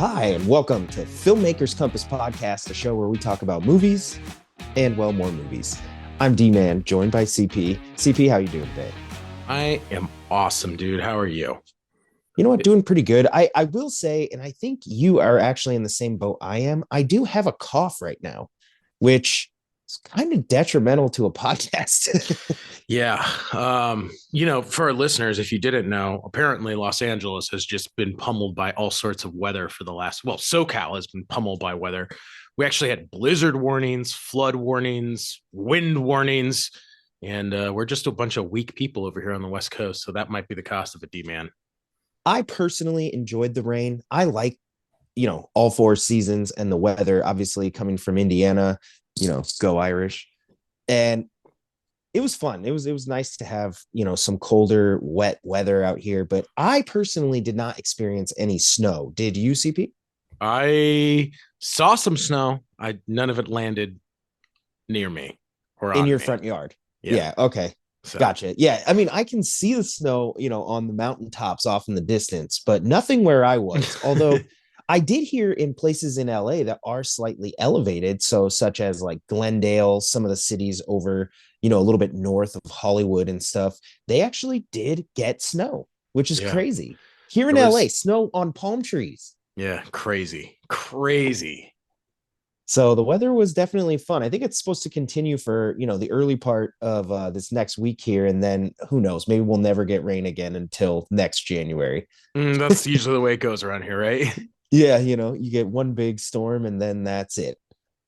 Hi, and welcome to Filmmakers Compass Podcast, a show where we talk about movies and, well, more movies. I'm D-Man, joined by CP. CP, how you doing today? I am awesome, dude. How are you? You know what? Doing pretty good. I will say, and I think you are actually in the same boat I am. I do have a cough right now, which is kind of detrimental to a podcast. Yeah. For our listeners, if you didn't know, apparently Los Angeles has just been pummeled by all sorts of weather for the last, SoCal has been pummeled by weather. We actually had blizzard warnings, flood warnings, wind warnings, and we're just a bunch of weak people over here on the West Coast. So that might be the cost of a D-man. I personally enjoyed the rain. I like, all four seasons and the weather, obviously coming from Indiana, go Irish. And it was fun. It was nice to have, some colder, wet weather out here, but I personally did not experience any snow. Did you, CP? I saw some snow. None of it landed near me or In on your me. front yard? Yeah. Yeah, okay. So Gotcha. Yeah, I mean, I can see the snow, on the mountaintops off in the distance, but nothing where I was. Although I did hear in places in LA that are slightly elevated, so such as like Glendale, some of the cities over, a little bit north of Hollywood and stuff, they actually did get snow, which is yeah, crazy. Here in there LA, was snow on palm trees. yeah, crazy. So the weather was definitely fun. I think it's supposed to continue for, the early part of this next week here. And then who knows, maybe we'll never get rain again until next January. That's usually the way it goes around here, right? Yeah, you get one big storm and then that's it.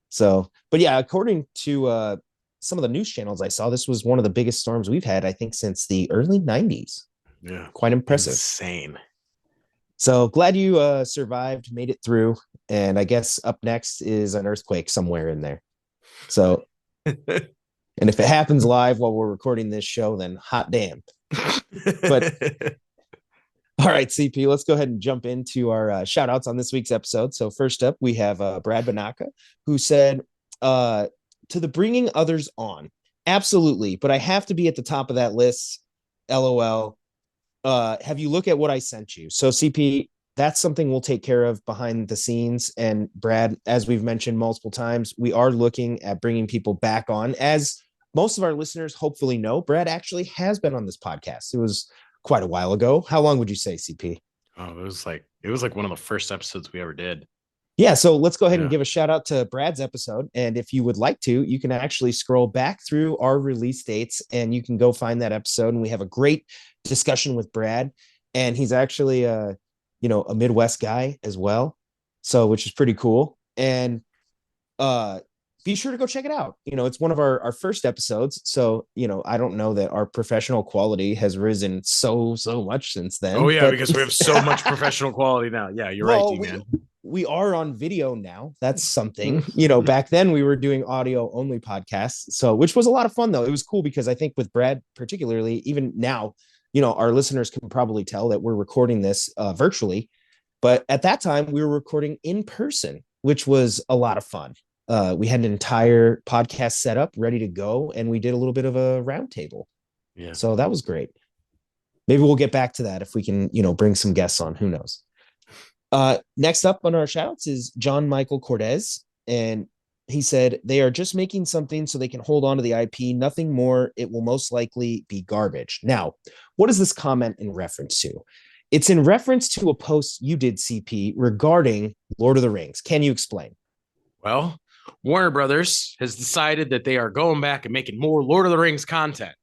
So, but yeah, according to some of the news channels I saw, this was one of the biggest storms we've had, I think, since the early 90s. Yeah, Quite impressive. insane. So glad you survived, made it through. And I guess up next is an earthquake somewhere in there. So, and if it happens live while we're recording this show, then hot damn. But all right, CP, let's go ahead and jump into our shout outs on this week's episode. So, first up, we have Brad Banaka, who said, to the bringing others on. Absolutely. But I have to be at the top of that list. LOL. Have you look at what I sent you? So, CP, that's something we'll take care of behind the scenes. And Brad, as we've mentioned multiple times, we are looking at bringing people back on. As most of our listeners hopefully know, Brad actually has been on this podcast. It was quite a while ago. How long would you say, CP? Oh, it was like one of the first episodes we ever did. Yeah, so let's go ahead and Yeah. give a shout out to Brad's episode. And if you would like to, you can actually scroll back through our release dates and you can go find that episode. And we have a great discussion with Brad. And he's actually a Midwest guy as well. So which is pretty cool. And be sure to go check it out. It's one of our first episodes. So, I don't know that our professional quality has risen so much since Oh then. yeah, But because we have so much professional quality now. Yeah, you're right, well, D-man. we are on video now. That's something. Back then we were doing audio only podcasts. So which was a lot of fun though. It was cool because I think with Brad particularly, even now, our listeners can probably tell that we're recording this virtually. But at that time we were recording in person, which was a lot of fun. We had an entire podcast set up ready to go and we did a little bit of a roundtable. Yeah. So that was great. Maybe we'll get back to that if we can, bring some guests on. Who knows? Next up on our shouts is John Michael Cortez. And he said, they are just making something so they can hold on to the IP. Nothing more. It will most likely be garbage. Now, what is this comment in reference to? It's in reference to a post you did, CP, regarding Lord of the Rings. Can you explain? Well, Warner Brothers has decided that they are going back and making more Lord of the Rings content.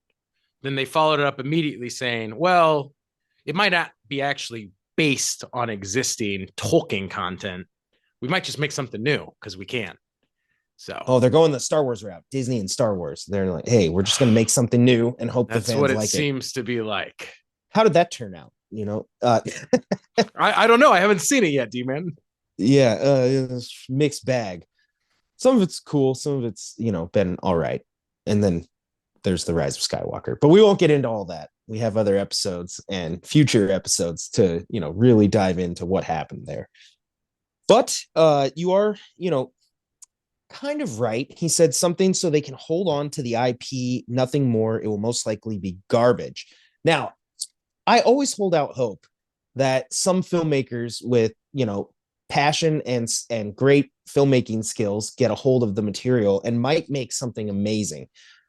Then they followed it up immediately saying, well, it might not be actually based on existing Tolkien content. We might just make something new because we can. So, Oh, they're going the Star Wars route, Disney and Star Wars. They're like, hey, we're just going to make something new and hope the that's fans what it like it. seems to be like. How did that turn out? I don't know. I haven't seen it yet, D-Man. Yeah, it's mixed bag. Some of it's cool, some of it's been all right, and then there's the Rise of Skywalker. But we won't get into all that. We have other episodes and future episodes to really dive into what happened there. But you are kind of right. He said something so they can hold on to the IP. Nothing more. It will most likely be garbage. Now, I always hold out hope that some filmmakers with passion and great filmmaking skills get a hold of the material and might make something amazing.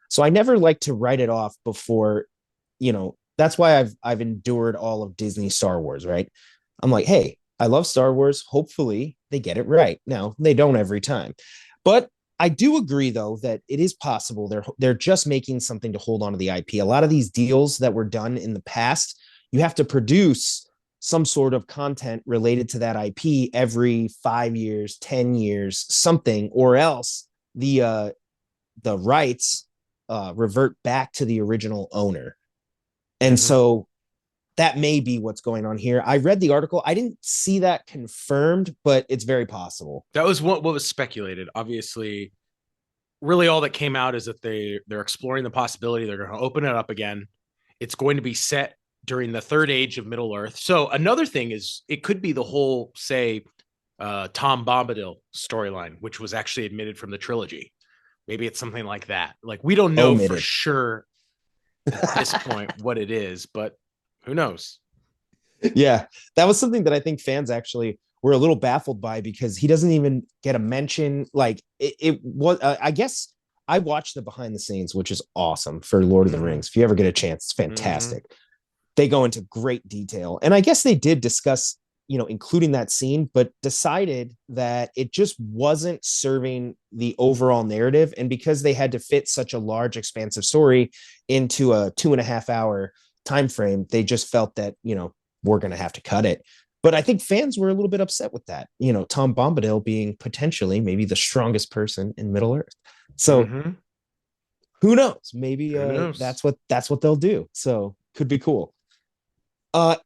So I never like to write it off before, that's why I've endured all of Disney Star Wars, right? I'm like, hey, I love Star Wars. Hopefully they get it right. Now, they don't every time. But I do agree though that it is possible they're just making something to hold on to the IP. A lot of these deals that were done in the past, you have to produce some sort of content related to that IP every 5 years, 10 years, something, or else the rights revert back to the original owner. And so that may be what's going on here. I read the article. I didn't see that confirmed, but it's very possible. That was what was speculated. Obviously, really all that came out is that they're exploring the possibility they're going to open it up again. It's going to be set during the third age of Middle Earth. So another thing is it could be the whole, say, Tom Bombadil storyline, which was actually admitted from the trilogy. Maybe it's something like that. Like, we don't know for sure at this point what it is, but who knows? Yeah, that was something that I think fans actually were a little baffled by, because he doesn't even get a mention. Like it was, I guess I watched the behind the scenes, which is awesome for Lord of the Rings. If you ever get a chance, it's fantastic. They go into great detail. And I guess they did discuss, including that scene, but decided that it just wasn't serving the overall narrative. And because they had to fit such a large, expansive story into a 2.5 hour time frame, they just felt that, we're going to have to cut it. But I think fans were a little bit upset with that, Tom Bombadil being potentially maybe the strongest person in Middle Earth. So who knows? Maybe that's what they'll do. So could be cool.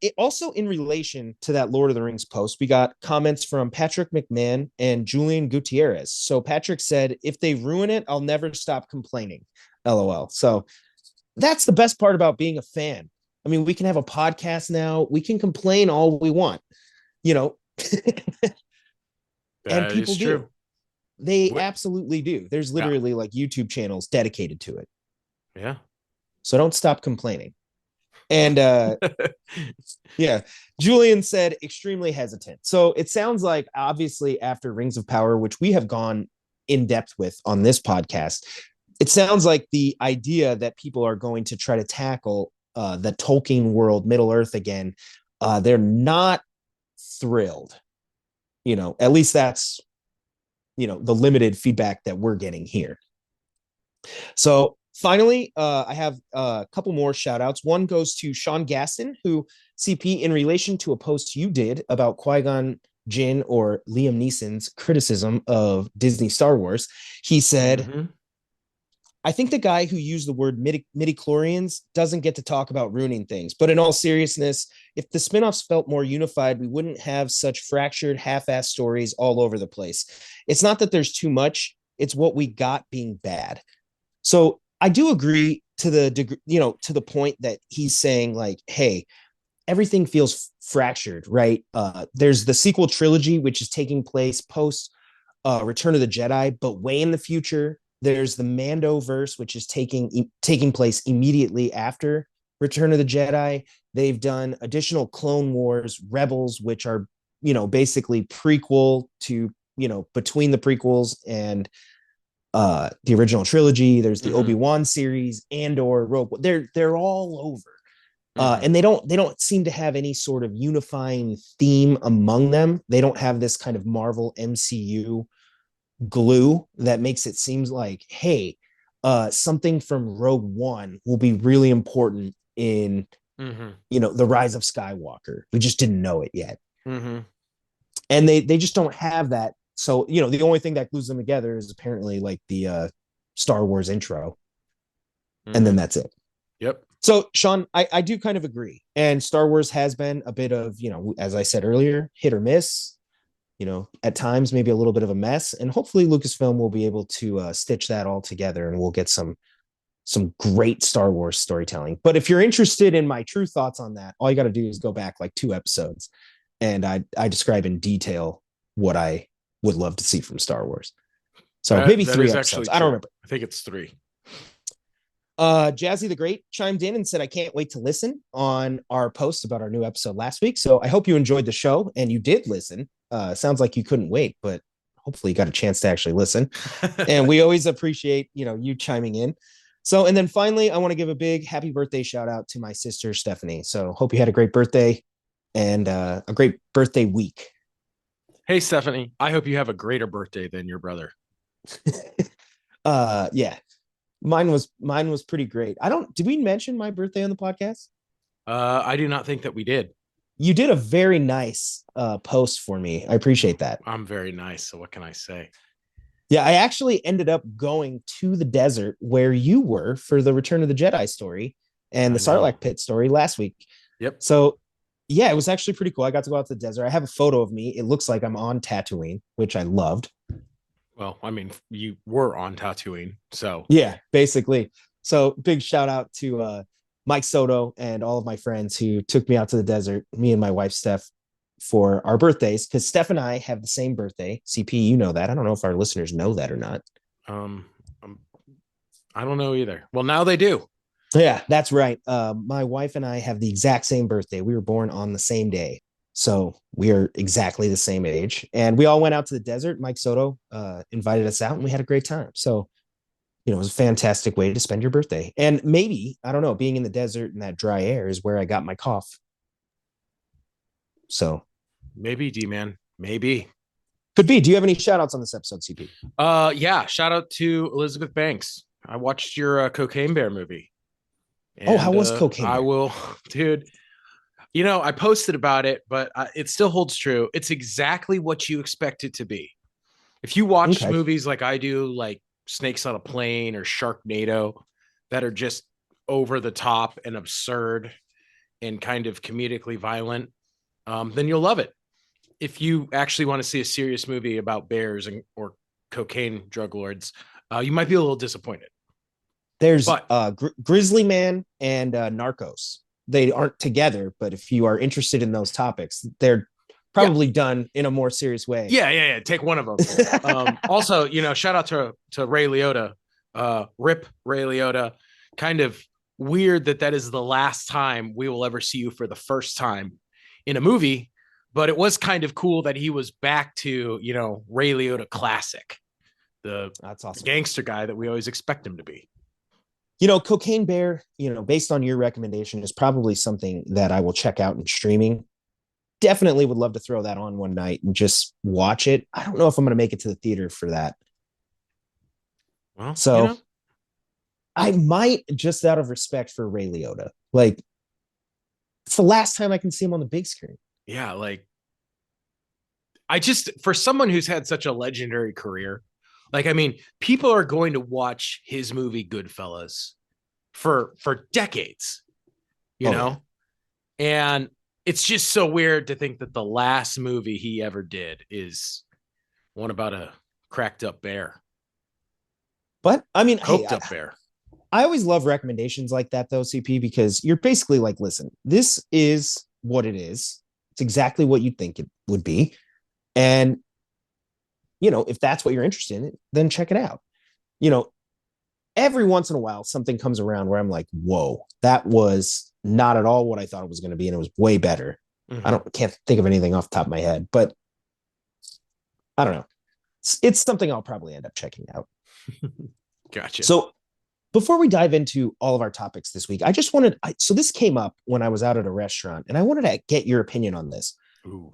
It also, in relation to that Lord of the Rings post, we got comments from Patrick McMahon and Julian Gutierrez. So Patrick said, if they ruin it, I'll never stop complaining. LOL. So that's the best part about being a fan. I mean, we can have a podcast now. We can complain all we want, and people do. True. They absolutely do. There's literally like YouTube channels dedicated to it. Yeah. So don't stop complaining. And yeah, Julian said extremely hesitant. So it sounds like, obviously, after Rings of Power, which we have gone in depth with on this podcast, it sounds like the idea that people are going to try to tackle the Tolkien world, Middle Earth again, they're not thrilled. At least that's, the limited feedback that we're getting here. So finally, I have a couple more shout outs. One goes to Sean Gaston, who, CP, in relation to a post you did about Qui-Gon Jinn or Liam Neeson's criticism of Disney Star Wars, he said, I think the guy who used the word midi-chlorians doesn't get to talk about ruining things. But in all seriousness, if the spinoffs felt more unified, we wouldn't have such fractured, half-assed stories all over the place. It's not that there's too much. It's what we got being bad. So I do agree to the degree, to the point that he's saying, like, hey, everything feels fractured, right? There's the sequel trilogy, which is taking place post Return of the Jedi, but way in the future. There's the Mandoverse, which is taking place immediately after Return of the Jedi. They've done additional Clone Wars, Rebels, which are, basically prequel to, between the prequels and the original trilogy. There's the Obi-Wan series, Andor, Rogue. They're all over. And they don't seem to have any sort of unifying theme among them. They don't have this kind of Marvel MCU glue that makes it seem like, hey, something from Rogue One will be really important in the Rise of Skywalker. We just didn't know it yet. And they just don't have that. So the only thing that glues them together is apparently like the Star Wars intro, and then that's it. Yep. So Sean, I do kind of agree, and Star Wars has been a bit of, as I said earlier, hit or miss. At times maybe a little bit of a mess, and hopefully Lucasfilm will be able to stitch that all together, and we'll get some great Star Wars storytelling. But if you're interested in my true thoughts on that, all you got to do is go back like 2 episodes, and I describe in detail what I would love to see from Star Wars. So maybe 3 episodes. I don't remember. I think it's 3. Jazzy the Great chimed in and said, I can't wait to listen on our post about our new episode last week. So I hope you enjoyed the show and you did listen. Sounds like you couldn't wait, but hopefully you got a chance to actually listen. And we always appreciate, you chiming in. So, and then finally, I want to give a big happy birthday shout out to my sister, Stephanie. So hope you had a great birthday and a great birthday week. Hey, Stephanie, I hope you have a greater birthday than your brother. Yeah, mine was pretty great. Did we mention my birthday on the podcast? I do not think that we did. You did a very nice post for me. I appreciate that. I'm very nice. So what can I say? Yeah, I actually ended up going to the desert where you were for the Return of the Jedi story and the Sarlacc pit story last week. Yep. So, yeah, it was actually pretty cool. I got to go out to the desert. I have a photo of me. It looks like I'm on Tatooine, which I loved. Well, I mean, you were on Tatooine, so Yeah, basically. So, big shout out to Mike Soto and all of my friends who took me out to the desert, me and my wife, Steph, for our birthdays, because Steph and I have the same birthday. CP, you know that. I don't know if our listeners know that or not. um, I don't know either. Well, now they do. Yeah, that's right. My wife and I have the exact same birthday. We were born on the same day. So we are exactly the same age. And we all went out to the desert. Mike Soto invited us out and we had a great time. So, it was a fantastic way to spend your birthday. And maybe, I don't know, being in the desert and that dry air is where I got my cough. So Maybe, D-man. Maybe. could be. Do you have any shout outs on this episode, CP? Yeah. Shout out to Elizabeth Banks. I watched your Cocaine Bear movie. And, how was Cocaine Bear? I will, dude. I posted about it, but it still holds true. It's exactly what you expect it to be. If you watch movies like I do, like Snakes on a Plane or Sharknado, that are just over the top and absurd and kind of comedically violent, then you'll love it. If you actually want to see a serious movie about bears or cocaine drug lords, you might be a little disappointed. There's Grizzly Man and Narcos. They aren't together, but if you are interested in those topics, they're probably done in a more serious way. Yeah. Take one of them. Also, shout out to Ray Liotta. Rip Ray Liotta. Kind of weird that is the last time we will ever see you for the first time in a movie, but it was kind of cool that he was back to, Ray Liotta classic. That's awesome. The gangster guy that we always expect him to be. Cocaine Bear, based on your recommendation, is probably something that I will check out in streaming. Definitely would love to throw that on one night and just watch it. I don't know if I'm going to make it to the theater for that. Well, so I might, just out of respect for Ray Liotta. Like, it's the last time I can see him on the big screen. Yeah, for someone who's had such a legendary career, people are going to watch his movie Goodfellas for decades, you know? Yeah. And it's just so weird to think that the last movie he ever did is one about a cracked up bear. But I mean, coked up bear. I always love recommendations like that though, CP, because you're basically like, listen, this is what it is. It's exactly what you think it would be. And if that's what you're interested in, then check it out. Every once in a while, something comes around where I'm like, whoa, that was not at all what I thought it was going to be. And it was way better. Mm-hmm. I can't think of anything off the top of my head, but I don't know. It's something I'll probably end up checking out. Gotcha. So before we dive into all of our topics this week, I just wanted, so this came up when I was out at a restaurant and I wanted to get your opinion on this. Ooh.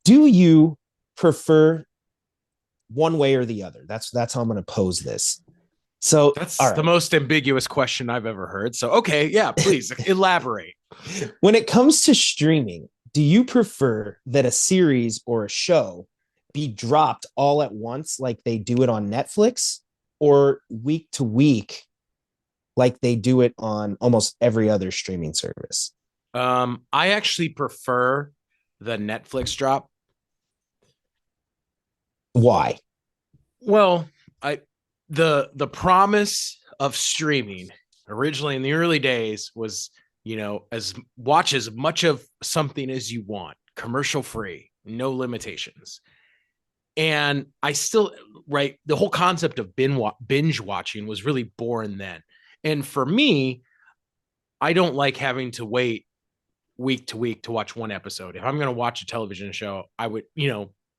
Do you prefer one way or the other? That's how I'm going to pose this. So that's the most ambiguous question I've ever heard. So, okay. Yeah, please elaborate. When it comes to streaming, do you prefer that a series or a show be dropped all at once, like they do it on Netflix, or week to week, like they do it on almost every other streaming service? I actually prefer the Netflix drop. Why? Well, the promise of streaming originally in the early days was, watch as much of something as you want, commercial free, no limitations. And I still, the whole concept of binge watching was really born then. And for me, I don't like having to wait week to week to watch one episode. If I'm going to watch a television show, I would,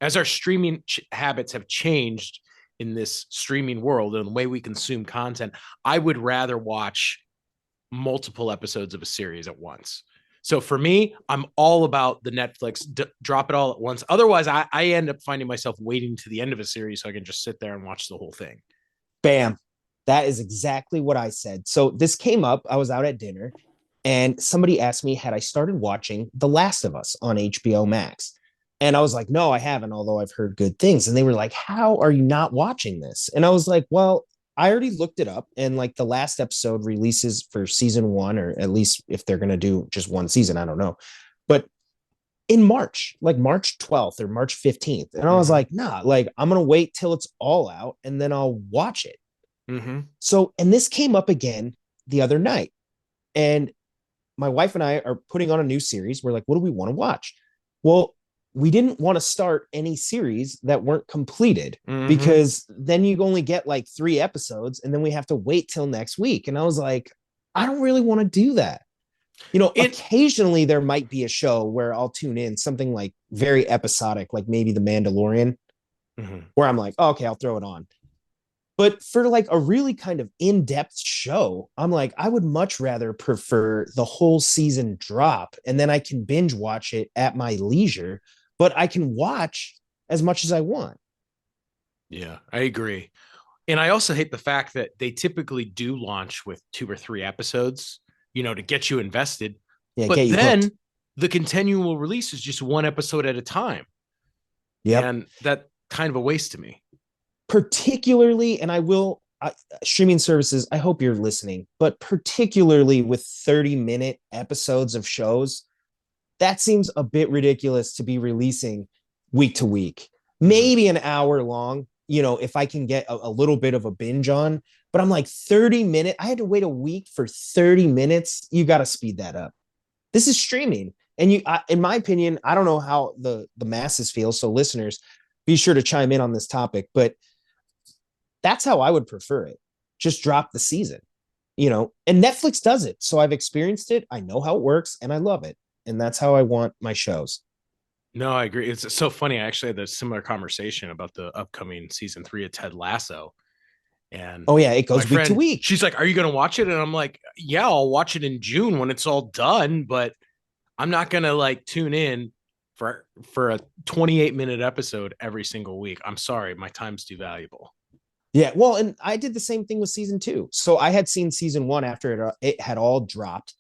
as our streaming habits have changed in this streaming world and the way we consume content, I would rather watch multiple episodes of a series at once. So for me, I'm all about the Netflix, drop it all at once. Otherwise, I end up finding myself waiting to the end of a series so I can just sit there and watch the whole thing. Bam. That is exactly what I said. So this came up. I was out at dinner and somebody asked me, had I started watching The Last of Us on HBO Max? And I was like, no, I haven't, although I've heard good things. And they were like, how are you not watching this? And I was like, well, I already looked it up, and like the last episode releases for season one, or at least if they're going to do just one season, I don't know. But in March, like March 12th or March 15th. And I was like, nah, like I'm going to wait till it's all out and then I'll watch it. So, and this came up again the other night. And my wife and I are putting on a new series. We're like, what do we want to watch? Well, we didn't want to start any series that weren't completed because then you only get like 3 episodes and then we have to wait till next week. And I was like, I don't really want to do that. Occasionally there might be a show where I'll tune in, something like very episodic, like maybe The Mandalorian, where I'm like, oh, okay, I'll throw it on. But for like a really kind of in-depth show, I'm like, I would much rather prefer the whole season drop and then I can binge watch it at my leisure, but I can watch as much as I want. Yeah, I agree. And I also hate the fact that they typically do launch with 2 or 3 episodes, to get you invested. Yeah, but then hooked. The continual release is just 1 episode at a time. Yeah. And that kind of a waste to me. Particularly, and streaming services, I hope you're listening, but particularly with 30-minute episodes of shows, that seems a bit ridiculous to be releasing week to week. Maybe an hour long, if I can get a little bit of a binge on, but I'm like 30 minutes. I had to wait a week for 30 minutes. You got to speed that up. This is streaming. And in my opinion, I don't know how the masses feel. So listeners, be sure to chime in on this topic, but that's how I would prefer it. Just drop the season, and Netflix does it. So I've experienced it. I know how it works and I love it. And that's how I want my shows. No, I agree. It's so funny. I actually had a similar conversation about the upcoming season 3 of Ted Lasso. And oh yeah, it goes week to week. She's like, are you going to watch it? And I'm like, yeah, I'll watch it in June when it's all done, but I'm not going to like tune in for a 28-minute episode every single week. I'm sorry. My time's too valuable. Yeah. Well, and I did the same thing with season 2. So I had seen season 1 after it had all dropped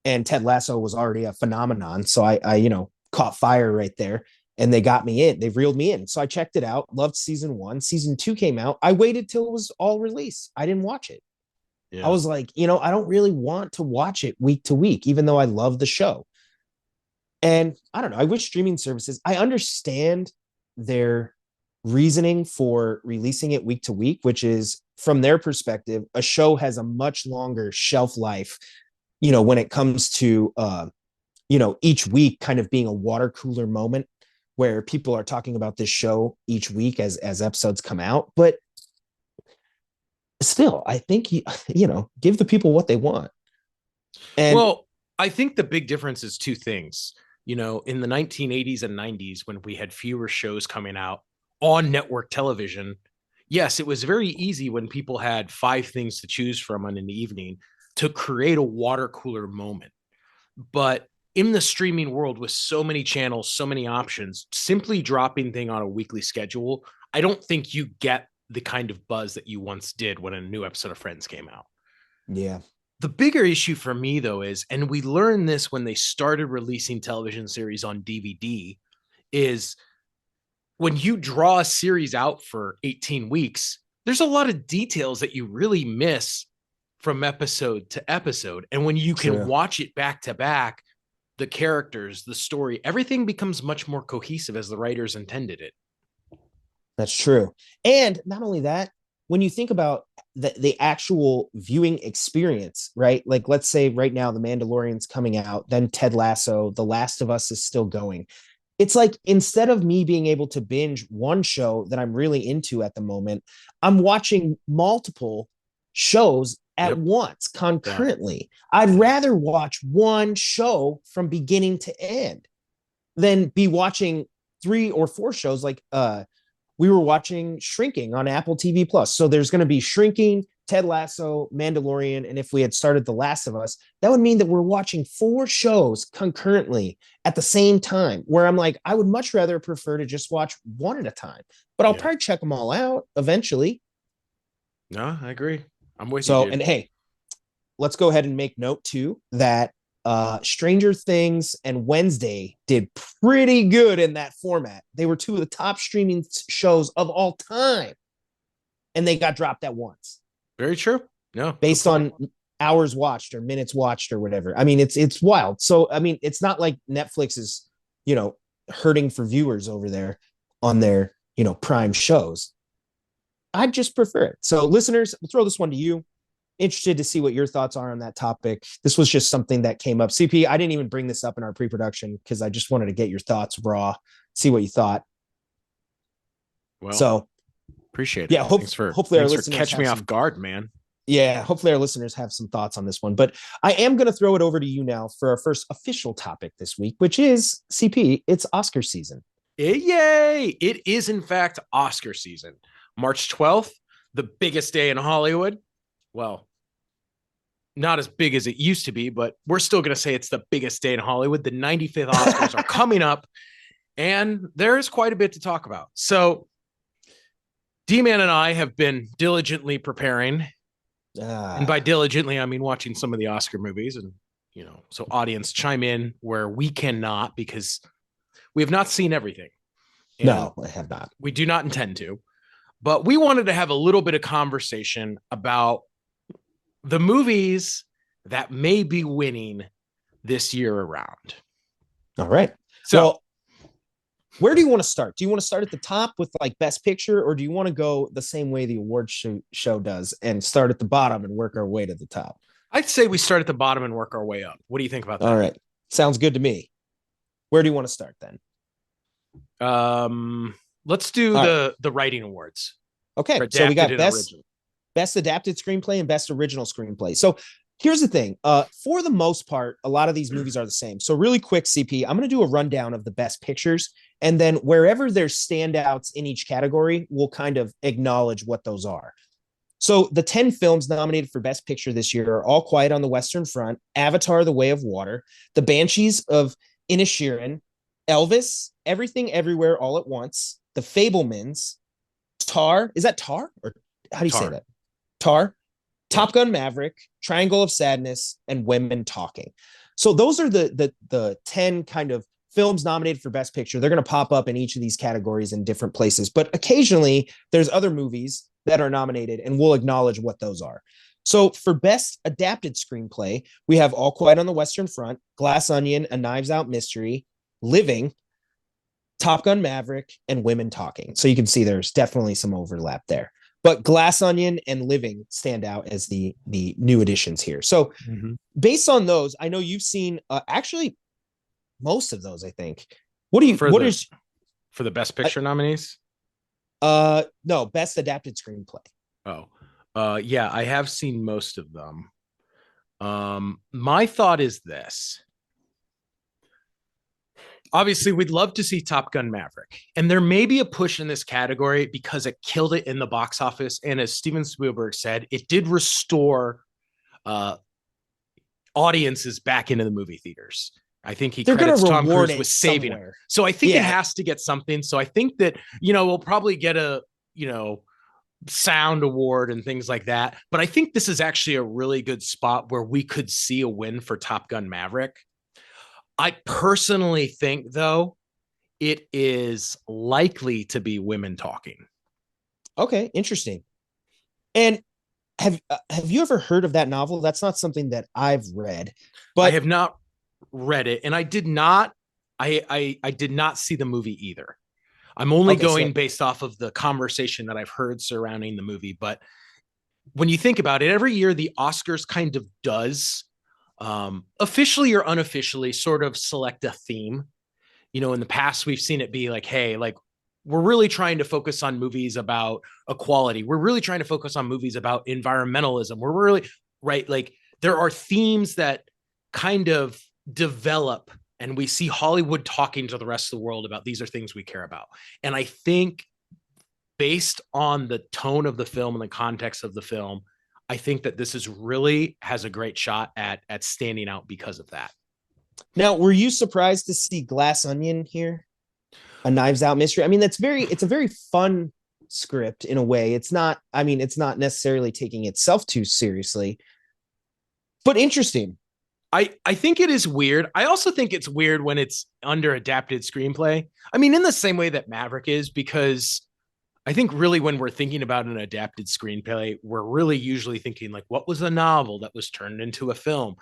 and Ted Lasso was already a phenomenon. So I caught fire right there. And they got me in. They reeled me in. So I checked it out. Loved season 1. Season 2 came out. I waited till it was all released. I didn't watch it. Yeah. I was like, I don't really want to watch it week to week, even though I love the show. And I don't know. I wish streaming services, I understand their reasoning for releasing it week to week, which is from their perspective, a show has a much longer shelf life, when it comes to, each week kind of being a water cooler moment where people are talking about this show each week as episodes come out. But still, I think, give the people what they want. And well, I think the big difference is 2 things. In the 1980s and 90s, when we had fewer shows coming out on network television, yes, it was very easy when people had 5 things to choose from in an evening to create a water cooler moment. But in the streaming world with so many channels, so many options, simply dropping thing on a weekly schedule, I don't think you get the kind of buzz that you once did when a new episode of Friends came out. Yeah. The bigger issue for me, though, is, and we learned this when they started releasing television series on DVD, is when you draw a series out for 18 weeks, there's a lot of details that you really miss from episode to episode. And when you can watch it back to back, the characters, the story, everything becomes much more cohesive as the writers intended it. That's true. And not only that, when you think about the actual viewing experience, right? Like, let's say right now, The Mandalorian's coming out, then Ted Lasso, The Last of Us is still going. It's like, instead of me being able to binge one show that I'm really into at the moment, I'm watching multiple shows at Yep. once Yeah. concurrently. I'd rather watch one show from beginning to end than be watching 3 or 4 shows. Like we were watching Shrinking on Apple TV Plus. So there's going to be Shrinking, Ted Lasso, Mandalorian, and if we had started The Last of Us, that would mean that we're watching 4 shows concurrently at the same time. Where I'm like, I would much rather prefer to just watch one at a time, but I'll Yeah. probably check them all out eventually. No, I agree. I'm with you, So, dude. and hey, let's go ahead and make note too that Stranger Things and Wednesday did pretty good in that format. They were 2 of the top streaming shows of all time, and they got dropped at once Very true. No, good based point. on hours watched or minutes watched or whatever. I mean, it's wild. So I mean, it's not like Netflix is, hurting for viewers over there on their, prime shows. I just prefer it. So listeners, we'll throw this one to you. Interested to see what your thoughts are on that topic. This was just something that came up. CP, I didn't even bring this up in our pre-production because I just wanted to get your thoughts raw, see what you thought. Well, So appreciate it. yeah, hopefully our Thanks for listeners catching have me some, off guard, man. yeah, hopefully our listeners have some thoughts on this one. But I am going to throw it over to you now for our first official topic this week, which is CP. It's Oscar season. Yay! It is in fact Oscar season. March 12th, the biggest day in Hollywood. Well, not as big as it used to be, but we're still going to say it's the biggest day in Hollywood. The 95th Oscars are coming up, and there is quite a bit to talk about. So, D-Man and I have been diligently preparing. And by diligently, I mean watching some of the Oscar movies. And, so audience chime in where we cannot because we have not seen everything. And no, I have not. we do not intend to. But we wanted to have a little bit of conversation about the movies that may be winning this year around. All right. So, well, where do you want to start? Do you want to start at the top with like Best Picture, or do you want to go the same way the award show does and start at the bottom and work our way to the top? I'd say we start at the bottom and work our way up. What do you think about that? All right. Sounds good to me. Where do you want to start then? Let's do the writing awards. Okay. So we got best adapted screenplay and best original screenplay. So here's the thing. For the most part, a lot of these movies are the same. So really quick, CP, I'm going to do a rundown of the best pictures. And then wherever there's standouts in each category, we'll kind of acknowledge what those are. So the 10 films nominated for Best Picture this year are All Quiet on the Western Front, Avatar: The Way of Water, The Banshees of Inisherin, Elvis, Everything Everywhere All at Once, The Fabelmans, Tar. Is that Tar? Or how do you say that? Tar. Top Gun Maverick, Triangle of Sadness, and Women Talking. So those are the 10 kind of films nominated for Best Picture. They're going to pop up in each of these categories in different places. But occasionally, there's other movies that are nominated, and we'll acknowledge what those are. So for Best Adapted Screenplay, we have All Quiet on the Western Front, Glass Onion, A Knives Out Mystery, Living, Top Gun Maverick, and Women Talking. So you can see there's definitely some overlap there. But Glass Onion and Living stand out as the new additions here. So based on those, I know you've seen actually most of those, I think. For the Best Picture nominees? No, Best Adapted Screenplay. Yeah, I have seen most of them. My thought is this. Obviously, we'd love to see Top Gun Maverick, and there may be a push in this category because it killed it in the box office. And as Steven Spielberg said, it did restore audiences back into the movie theaters. I think he credits Tom Cruise with saving it. So I think it has to get something. So I think that, we'll probably get a, sound award and things like that. But I think this is actually a really good spot where we could see a win for Top Gun Maverick. I personally think, though, it is likely to be Women Talking. Okay, interesting. And have you ever heard of that novel? That's not something that I've read. But I have not read it, and I did not. I did not see the movie either. I'm only going based off of the conversation that I've heard surrounding the movie. But when you think about it, every year the Oscars kind of does officially or unofficially sort of select a theme. In the past, we've seen it be like, hey, like we're really trying to focus on movies about equality. We're really trying to focus on movies about environmentalism. We're really right? Like there are themes that kind of develop, and we see Hollywood talking to the rest of the world about these are things we care about. And I think based on the tone of the film and the context of the film, I think that this is really has a great shot at standing out because of that. Now, were you surprised to see Glass Onion here? A Knives Out mystery. I mean, it's a very fun script in a way. It's not, I mean, it's not necessarily taking itself too seriously, but interesting. I think it is weird. I also think it's weird when it's under adapted screenplay. I mean, in the same way that Maverick is, because I think really when we're thinking about an adapted screenplay, we're really usually thinking like, what was a novel that was turned into a film?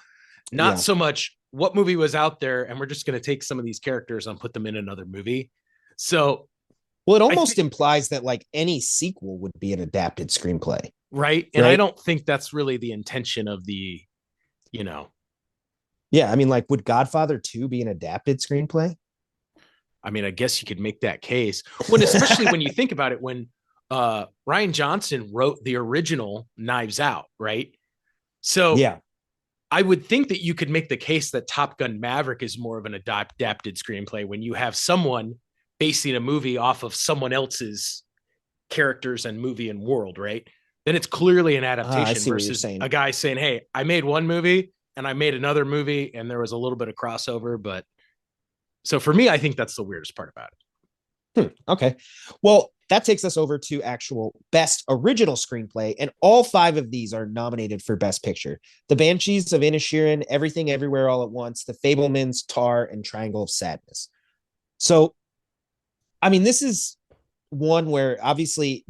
Not Yeah. so much what movie was out there, and we're just going to take some of these characters and put them in another movie. So, Well, it almost implies that like any sequel would be an adapted screenplay. right. And I Right. don't think that's really the intention of the, you know, Yeah. I mean, like, would Godfather 2 be an adapted screenplay? I mean, I guess you could make that case when, especially when you think about it, when Ryan Johnson wrote the original Knives Out, right? So Yeah. I would think that you could make the case that Top Gun Maverick is more of an adapted screenplay when you have someone basing a movie off of someone else's characters and movie and world, right? Then it's clearly an I adaptation see what you're versus saying. a guy saying, hey, I made one movie and I made another movie and there was a little bit of crossover. But so for me, I think that's the weirdest part about it. Okay. Well, that takes us over to actual best original screenplay, and all five of these are nominated for best picture: The Banshees of Inisherin, Everything Everywhere All at Once, The Fablemans, Tar, and Triangle of Sadness. So, I mean, this is one where obviously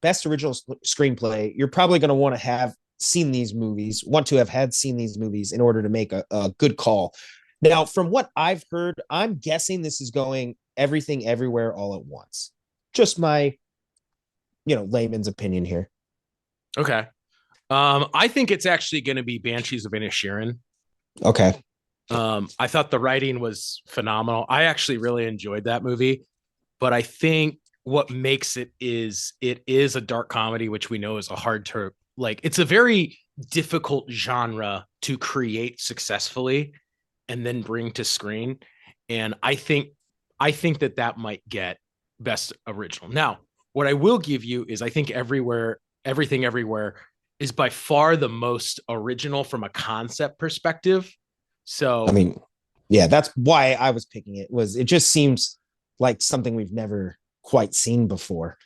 best original screenplay, you're probably going to want to have seen these movies, want to have had seen these movies in order to make a good call. Now, from what I've heard, I'm guessing this is going Everything Everywhere All at Once. Just my, layman's opinion here. Okay. I think it's actually going to be Banshees of Inisherin. Okay. I thought the writing was phenomenal. I actually really enjoyed that movie, but I think what makes it is a dark comedy, which we know is a hard to like. It's a very difficult genre to create successfully and then bring to screen. And I think that might get best original. Now, what I will give you is I think everything everywhere is by far the most original from a concept perspective. I So, mean, yeah, that's why I was picking it. Was it just seems like something we've never quite seen before.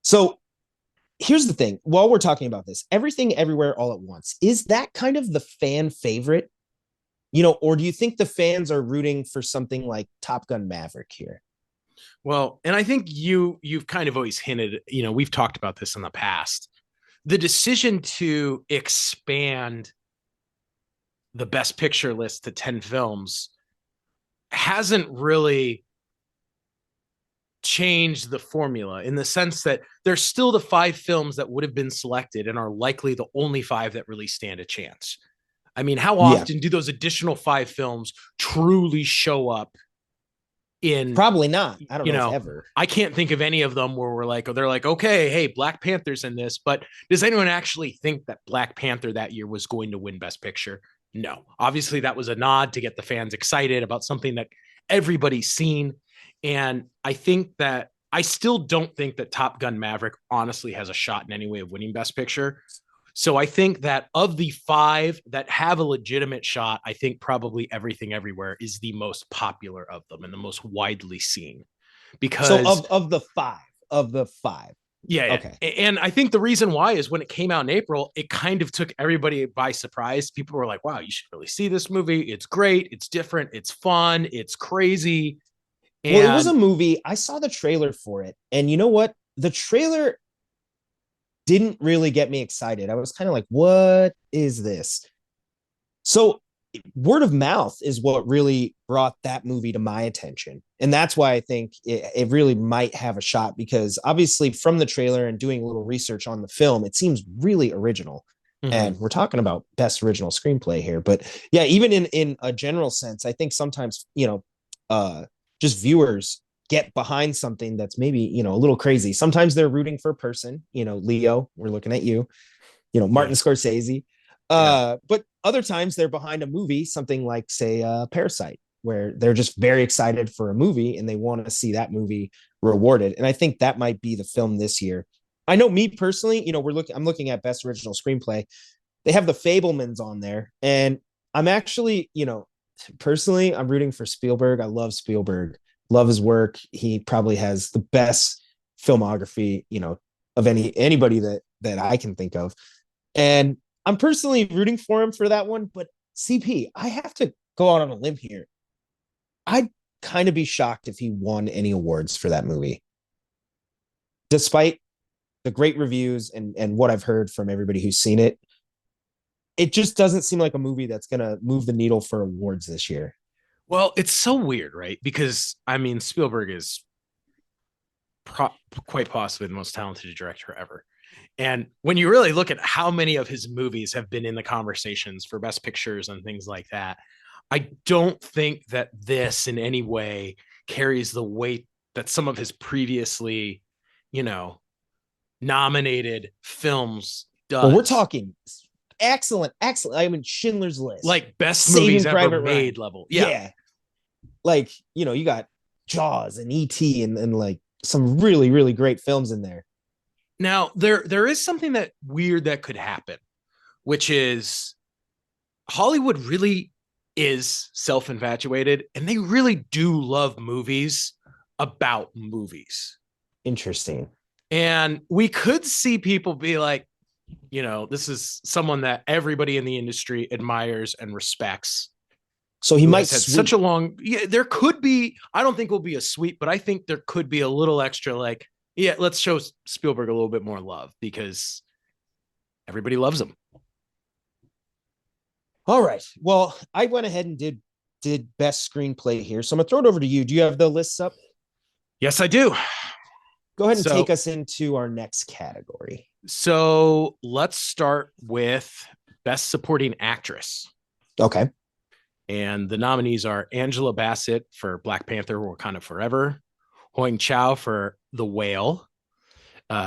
So here's the thing. While we're talking about this, Everything Everywhere All at Once, is that kind of the fan favorite? Or do you think the fans are rooting for something like Top Gun Maverick here? well, and I think you've kind of always hinted, we've talked about this in the past. The decision to expand the best picture list to 10 films hasn't really changed the formula in the sense that there's still the 5 films that would have been selected and are likely the only 5 that really stand a chance. I mean, how Yeah, often do those additional 5 films truly show up in, probably not. I don't know if ever. I can't think of any of them where they're like, okay, hey, Black Panther's in this, but does anyone actually think that Black Panther that year was going to win Best Picture? No. Obviously, that was a nod to get the fans excited about something that everybody's seen. And I still don't think that Top Gun Maverick honestly has a shot in any way of winning Best Picture. So I think that of the 5 that have a legitimate shot, I think probably Everything Everywhere is the most popular of them and the most widely seen. Because So of the five. yeah, Okay. and I think the reason why is when it came out in April, it kind of took everybody by surprise. People were like, "Wow, you should really see this movie. It's great. It's different. It's fun. It's crazy." Well, it was a And movie. I saw the trailer for it, and you know what? The trailer didn't really get me excited. I was kind of like, what is this? So, word of mouth is what really brought that movie to my attention. And that's why I think it really might have a shot, because obviously, from the trailer and doing a little research on the film, it seems really original. And we're talking about best original screenplay here. But yeah, even in a general sense, I think sometimes, just viewers get behind something that's maybe, a little crazy. Sometimes they're rooting for a person, Leo, we're looking at you, Martin yeah, Scorsese. Yeah. But other times they're behind a movie, something like, say, Parasite, where they're just very excited for a movie and they want to see that movie rewarded. And I think that might be the film this year. I know me personally, I'm looking at best original screenplay. They have the Fablemans on there, and I'm actually, personally, I'm rooting for Spielberg. I love Spielberg, love his work. He probably has the best filmography, of anybody that I can think of. And I'm personally rooting for him for that one. But CP, I have to go out on a limb here. I'd kind of be shocked if he won any awards for that movie, despite the great reviews and what I've heard from everybody who's seen it. It just doesn't seem like a movie that's going to move the needle for awards this year. Well, it's so weird, right? Because I mean, Spielberg is quite possibly the most talented director ever. And when you really look at how many of his movies have been in the conversations for best pictures and things like that, I don't think that this in any way carries the weight that some of his previously, you know, nominated films Well, we're does. talking excellent. I mean, Schindler's List, Like best Saving movies ever Private Ryan. made level. Yeah. Yeah. Like, you got Jaws and E.T. and like some really, really great films in there. Now, there is something that weird that could happen, which is Hollywood really is self-infatuated and they really do love movies about movies. Interesting. And we could see people be like, this is someone that everybody in the industry admires and respects. So he Who might has had such a long, there could be, I don't think will be a sweep, but I think there could be a little extra like, yeah, let's show Spielberg a little bit more love because everybody loves him. All right. Well, I went ahead and did best screenplay here. So I'm gonna throw it over to you. Do you have the lists up? Yes, I do. Go ahead and take us into our next category. So let's start with best supporting actress. Okay. And the nominees are Angela Bassett for Black Panther, Wakanda Forever, Hoing Chow for The Whale,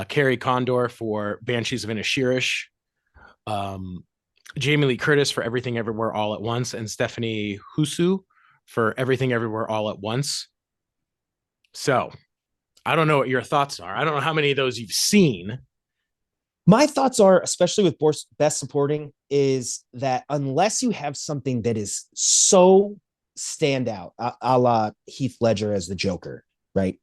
Carrie Condor for Banshees of Inisherin, Jamie Lee Curtis for Everything Everywhere All at Once, and Stephanie Hsu for Everything Everywhere All at Once. So I don't know what your thoughts are. I don't know how many of those you've seen. My thoughts are, especially with best supporting, is that unless you have something that is so standout, a la Heath Ledger as the Joker, right?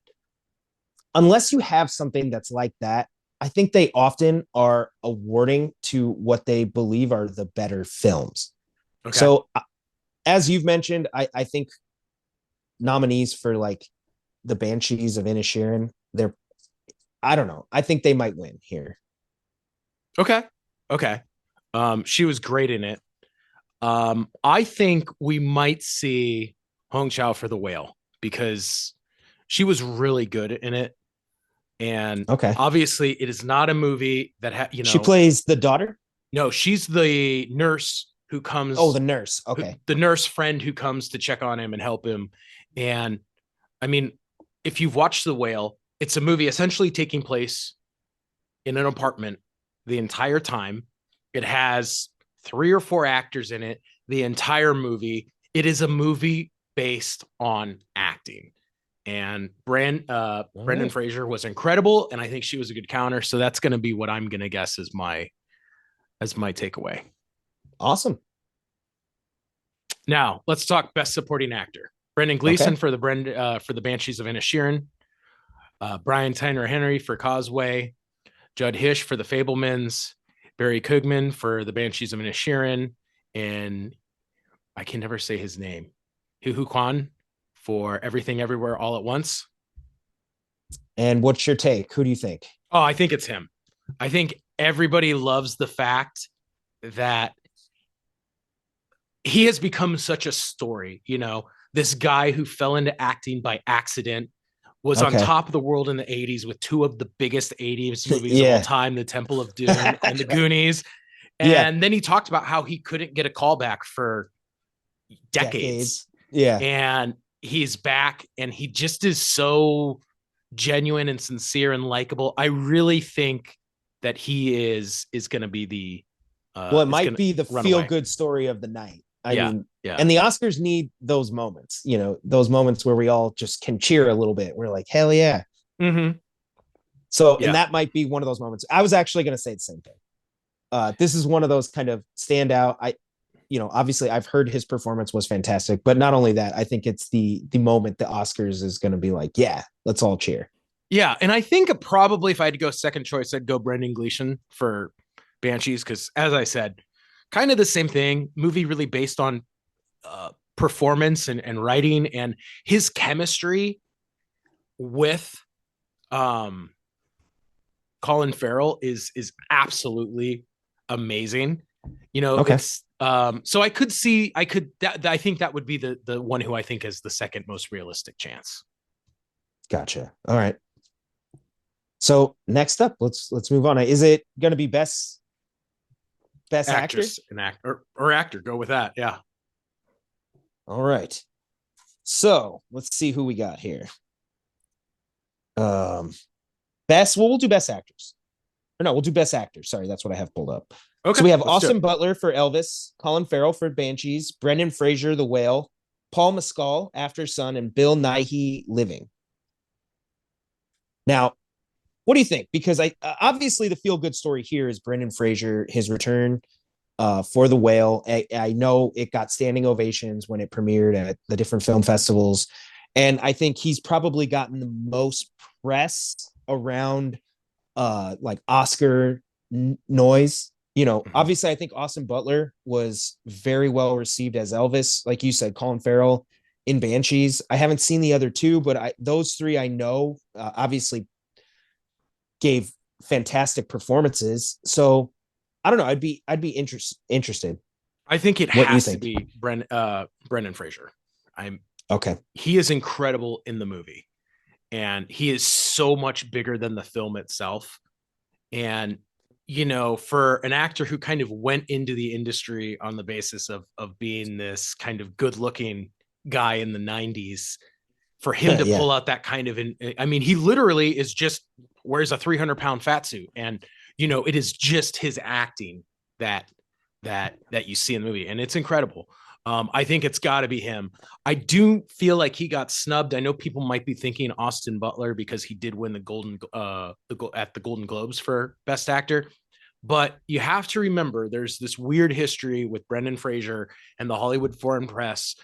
Unless you have something that's like that, I think they often are awarding to what they believe are the better films. Okay. So, as you've mentioned, I think nominees for like the Banshees of Inisherin, I don't know. I think they might win here. Okay. She was great in it. I think we might see Hong Chow for The Whale because she was really good in it. And obviously it is not a movie that she plays the daughter. No, she's the nurse who comes. Oh, the nurse. Okay. The nurse friend who comes to check on him and help him. And I mean, if you've watched The Whale, it's a movie essentially taking place in an apartment the entire time. It has 3 or 4 actors in it the entire movie. It is a movie based on acting. And Brendan Fraser was incredible, and I think she was a good counter. So that's going to be what I'm going to guess as my takeaway. Awesome. Now let's talk best supporting actor. Brendan Gleeson for the Banshees of Inisherin, Brian Tyler Henry for Causeway, Judd Hirsch for The Fablemans, Barry Koogman for The Banshees of Inisherin, and I can never say his name, Hu Kwan for Everything Everywhere All at Once. And what's your take? Who do you think? Oh, I think it's him. I think everybody loves the fact that he has become such a story. This guy who fell into acting by accident, was on top of the world in the 80s with 2 of the biggest 80s movies of all time, The Temple of Doom and The Goonies. And then he talked about how he couldn't get a callback for decades. Yeah. And he's back and he just is so genuine and sincere and likable. I really think that he is going to be Well, it is might going to be the run feel away. good story of the night. I Yeah, mean, yeah, and the Oscars need those moments, those moments where we all just can cheer a little bit. We're like, hell yeah. mm-hmm. So, and Yeah, that might be one of those moments. I was actually going to say the same thing. This is one of those kind of standout. Obviously I've heard his performance was fantastic, but not only that, I think it's the moment the Oscars is going to be like, yeah, let's all cheer. yeah. And I think probably if I had to go second choice, I'd go Brendan Gleeson for Banshees because, as I said, kind of the same thing. Movie really based on performance and writing, and his chemistry with um Colin Farrell is absolutely amazing. Okay. It's so I think that would be the one who I think is the second most realistic chance. Gotcha. All right. So next up, let's move on. Is it going to be best actor? Actress and or actor, go with that. Yeah. All right. So let's see who we got here. We'll do best actors. Or no, we'll do best actors. Sorry, that's what I have pulled up. Okay. So we have Let's do Austin it. Butler for Elvis, Colin Farrell for Banshees, Brendan Fraser, The Whale, Paul Mescal, After Sun, and Bill Nighy, Living. Now, what do you think? Because I obviously the feel good story here is Brendan Fraser, his return for The Whale. I know it got standing ovations when it premiered at the different film festivals, and I think he's probably gotten the most press around like Oscar noise. Obviously, I think Austin Butler was very well received as Elvis. Like you said, Colin Farrell in Banshees. I haven't seen the other two, but those three I know obviously gave fantastic performances. So I don't know. I'd be interested. I think it What you has to think? be Brendan Fraser. I'm Okay. He is incredible in the movie, and he is so much bigger than the film itself. And for an actor who kind of went into the industry on the basis of being this kind of good looking guy in the 90s, for him to Yeah. pull out that kind of I mean, he literally is just wears a 300-pound fat suit, and it is just his acting that you see in the movie, and it's incredible. I think it's got to be him. I do feel like he got snubbed. I know people might be thinking Austin Butler because he did win the at the Golden Globes for Best Actor, but you have to remember there's this weird history with Brendan Fraser and the Hollywood Foreign Press,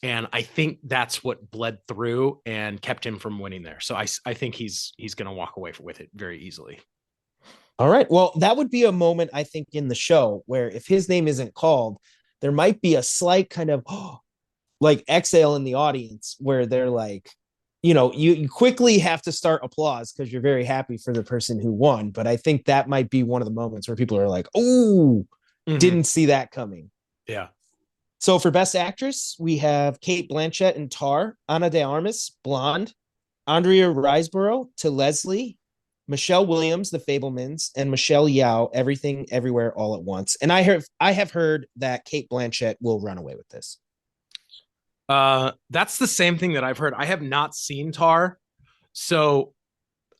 and I think that's what bled through and kept him from winning there. So I think he's going to walk away with it very easily. All right. Well, that would be a moment I think in the show where if his name isn't called, there might be a slight kind of like exhale in the audience where they're like, you quickly have to start applause because you're very happy for the person who won. But I think that might be one of the moments where people are like, oh, Mm-hmm. didn't see that coming. Yeah. So for best actress, we have Kate Blanchett in Tar, Ana de Armas, Blonde, Andrea Riseborough to Leslie, Michelle Williams, The Fablemans, and Michelle Yeoh, Everything Everywhere All at Once. And I have heard that Kate Blanchett will run away with this. That's the same thing that I've heard. I have not seen Tar, so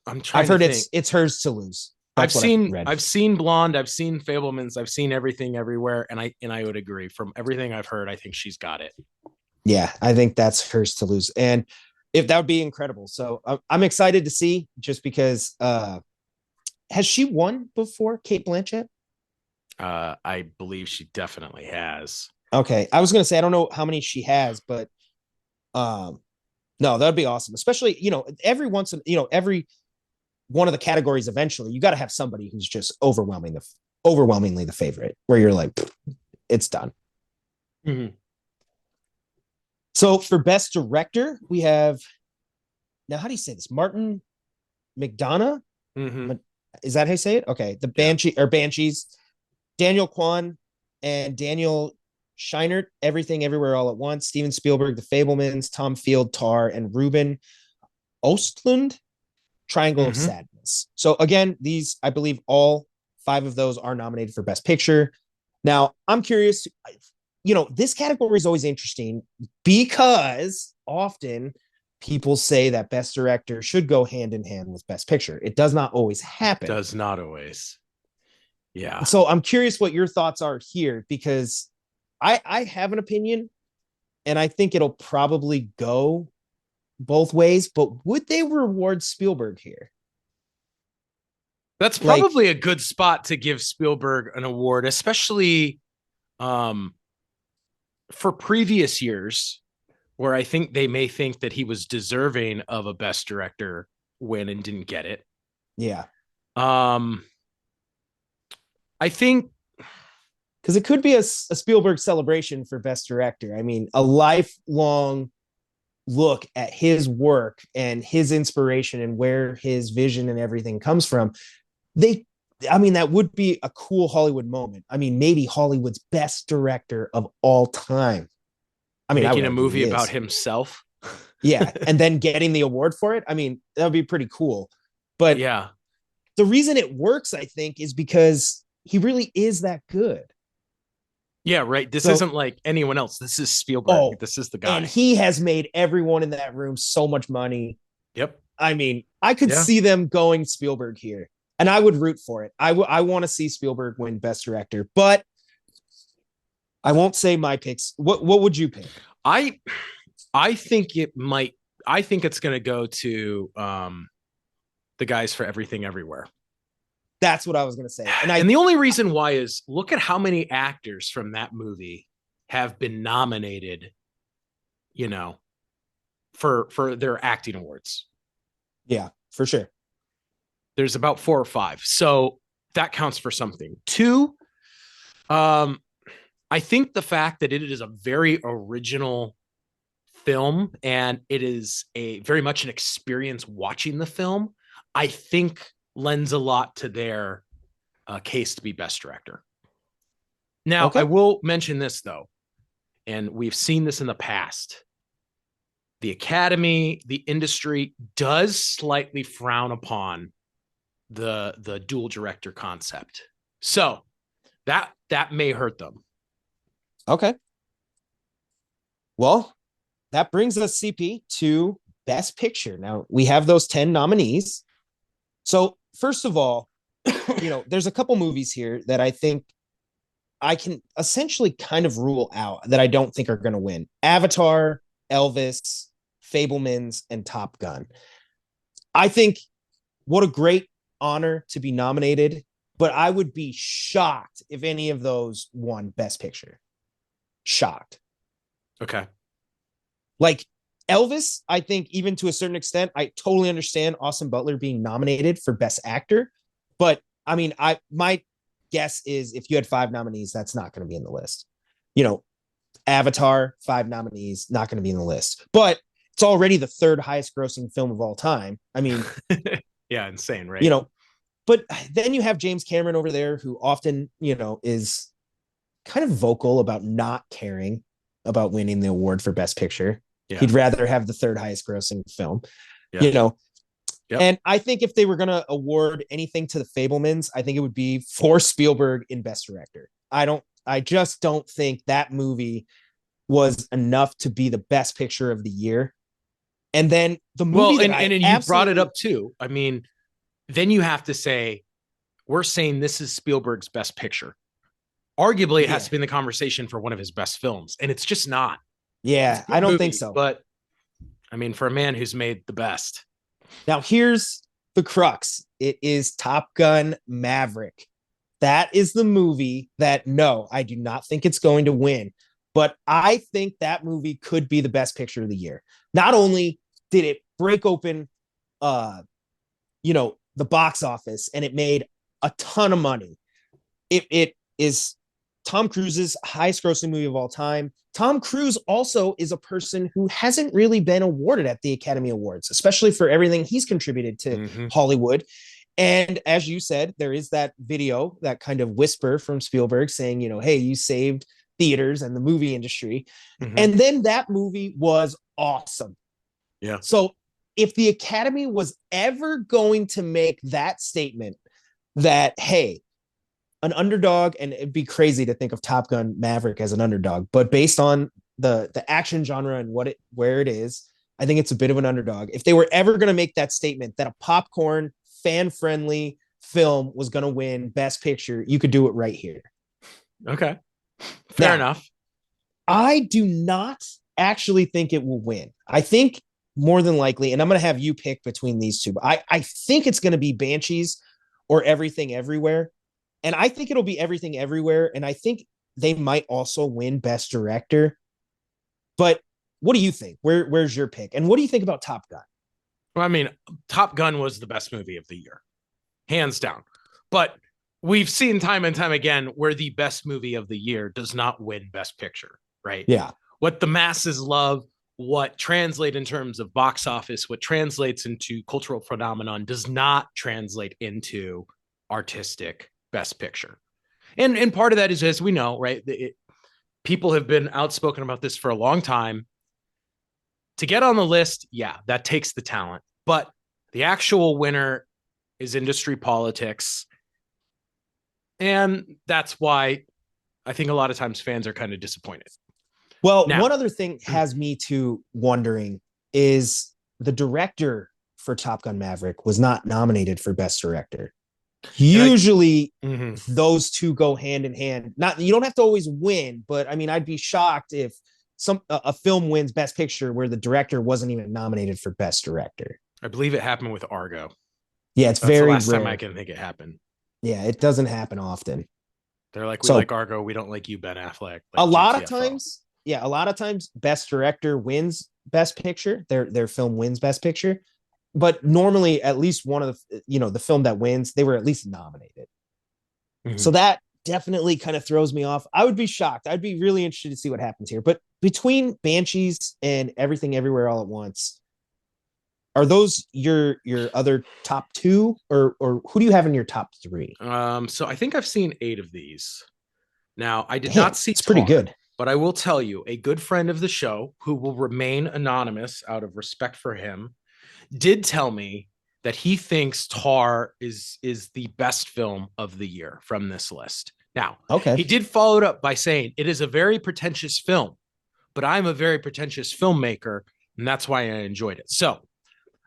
I'm I've trying to heard think. it's hers to lose. I've That's what I've seen read. I've seen Blonde, I've seen Fablemans, I've seen Everything Everywhere, and I would agree. From everything I've heard, I think she's got it. Yeah, I think that's hers to lose. And if that would be incredible. So I'm excited to see just because has she won before, Kate Blanchett? I believe she definitely has. Okay. I was gonna say I don't know how many she has, but um no, that'd be awesome. Especially, every once in, every one of the categories eventually, you got to have somebody who's just overwhelmingly the favorite, where you're like, it's done. Mm-hmm. So for best director, we have now how do you say this? Martin McDonough? Mm-hmm. Is that how you say it? Okay. The Yeah. Banshees, Daniel Kwan and Daniel Scheinert, Everything Everywhere All at Once, Steven Spielberg, The Fablemans, Tom Field, Tar, and Ruben Ostlund, Triangle of Mm-hmm. Sadness. So again, these, I believe all 5 of those are nominated for Best Picture. Now, I'm curious, this category is always interesting because often people say that Best Director should go hand in hand with Best Picture. It does not always happen. Does not always. Yeah. So I'm curious what your thoughts are here, because I have an opinion and I think it'll probably go both ways, but would they reward Spielberg here? That's Like, probably a good spot to give Spielberg an award, especially um, for previous years, where I think they may think that he was deserving of a Best Director win and didn't get it. yeah, Um, I think, because it could be a Spielberg celebration for Best Director. I mean, a lifelong look at his work and his inspiration and where his vision and everything comes from. They, I mean, that would be a cool Hollywood moment. I mean, maybe Hollywood's best director of all time. I mean, I would making a argue movie he about is. himself. Yeah. And then getting the award for it. I mean, that would be pretty cool. But Yeah. the reason it works, I think, is because he really is that good. Yeah, right. This So, isn't like anyone else. This is Spielberg. oh, This is the and guy. he has made everyone in that room so much money. Yep. I mean, I could Yeah. see them going Spielberg here, and I would root for it. I want to see Spielberg win Best Director, but I won't say my picks. What would you pick? I I think it might I think it's gonna go to the guys for everything everywhere. That's what I was gonna say, and And the only reason why is look at how many actors from that movie have been nominated, you know, for their acting awards. yeah, for sure. There's about 4 or 5. So that counts for something. Two, um, I think the fact that it is a very original film and it is a very much an experience watching the film, I think lends a lot to their case to be best director. Now, I Okay, will mention this though, and we've seen this in the past. The Academy, the industry does slightly frown upon the dual director concept. So that may hurt them. okay. Well, that brings us, CP, to Best Picture. Now we have those 10 nominees. So first of all, there's a couple movies here that I think I can essentially kind of rule out that I don't think are going to win: Avatar, Elvis, Fablemans, and Top Gun. I think what a great honor to be nominated, but I would be shocked if any of those won Best Picture. Shocked. Okay. Like Elvis, I think even to a certain extent, I totally understand Austin Butler being nominated for Best Actor, but I mean, my guess is if you had 5 nominees, that's not going to be in the list. You know, Avatar, 5 nominees, not going to be in the list, but it's already the third highest grossing film of all time. I mean, Yeah, insane, you right? know, but then you have James Cameron over there who often, is kind of vocal about not caring about winning the award for Best Picture. Yeah. He'd rather have the third highest grossing film, Yeah. you know. Yep. And I think if they were going to award anything to the Fablemans, I think it would be for Spielberg in Best Director. I just don't think that movie was enough to be the best picture of the year. And then the movie Well, that and I you brought it absolutely, up too. I mean, then you have to say we're saying this is Spielberg's best picture. Arguably, it has yeah, to be in the conversation for one of his best films, and it's just not. It's yeah, a I good don't think movie, so. but I mean, for a man who's made the best. Now, here's the crux: it is Top Gun Maverick. That is the movie that, no, I do not think it's going to win, but I think that movie could be the best picture of the year. Not only did it break open, the box office and it made a ton of money, it is Tom Cruise's highest grossing movie of all time. Tom Cruise also is a person who hasn't really been awarded at the Academy Awards, especially for everything he's contributed to Hollywood. And as you said, there is that video, that kind of whisper from Spielberg saying, hey, you saved theaters and the movie industry. And then that movie was awesome. Yeah. So if the Academy was ever going to make that statement that, hey, an underdog, and it'd be crazy to think of Top Gun Maverick as an underdog, but based on the action genre and where it is, I think it's a bit of an underdog. If they were ever going to make that statement that a popcorn, fan friendly film was going to win Best Picture, you could do it right here. Okay. Fair enough. I do not actually think it will win. I think more than likely, and I'm going to have you pick between these two, but I think it's going to be Banshees or Everything Everywhere. And I think it'll be Everything Everywhere. And I think they might also win Best Director. But what do you think? Where's your pick? And what do you think about Top Gun? Well, I mean, Top Gun was the best movie of the year, hands down. But we've seen time and time again where the best movie of the year does not win Best Picture, right? Yeah. What the masses love, what translates in terms of box office, what translates into cultural phenomenon does not translate into artistic Best Picture. And part of that is, as we know, right, people have been outspoken about this for a long time. To get on the list, yeah, that takes the talent. But the actual winner is industry politics. And that's why I think a lot of times fans are kind of disappointed. Well, one other thing has me to wondering is the director for Top Gun Maverick was not nominated for Best Director. Usually those two go hand in hand. Not, you don't have to always win, but I mean, I'd be shocked if a film wins Best Picture where the director wasn't even nominated for Best Director. I believe it happened with Argo. Yeah, it's very the last rare. time I can think it happened. Yeah, it doesn't happen often. They're like, we like Argo, we don't like you, Ben Affleck. Like a lot of times, Best Director wins Best Picture. Their film wins Best Picture. But normally, at least one of the film that wins, they were at least nominated. So that definitely kind of throws me off. I would be shocked. I'd be really interested to see what happens here. But between Banshees and Everything Everywhere All at Once, are those your other top two, or who do you have in your top three? So I think I've seen 8 of these. Now, I did not see it's pretty good. But I will tell you, a good friend of the show who will remain anonymous out of respect for him did tell me that he thinks Tar is the best film of the year from this list. Now, he did follow it up by saying it is a very pretentious film, but I'm a very pretentious filmmaker, and that's why I enjoyed it. So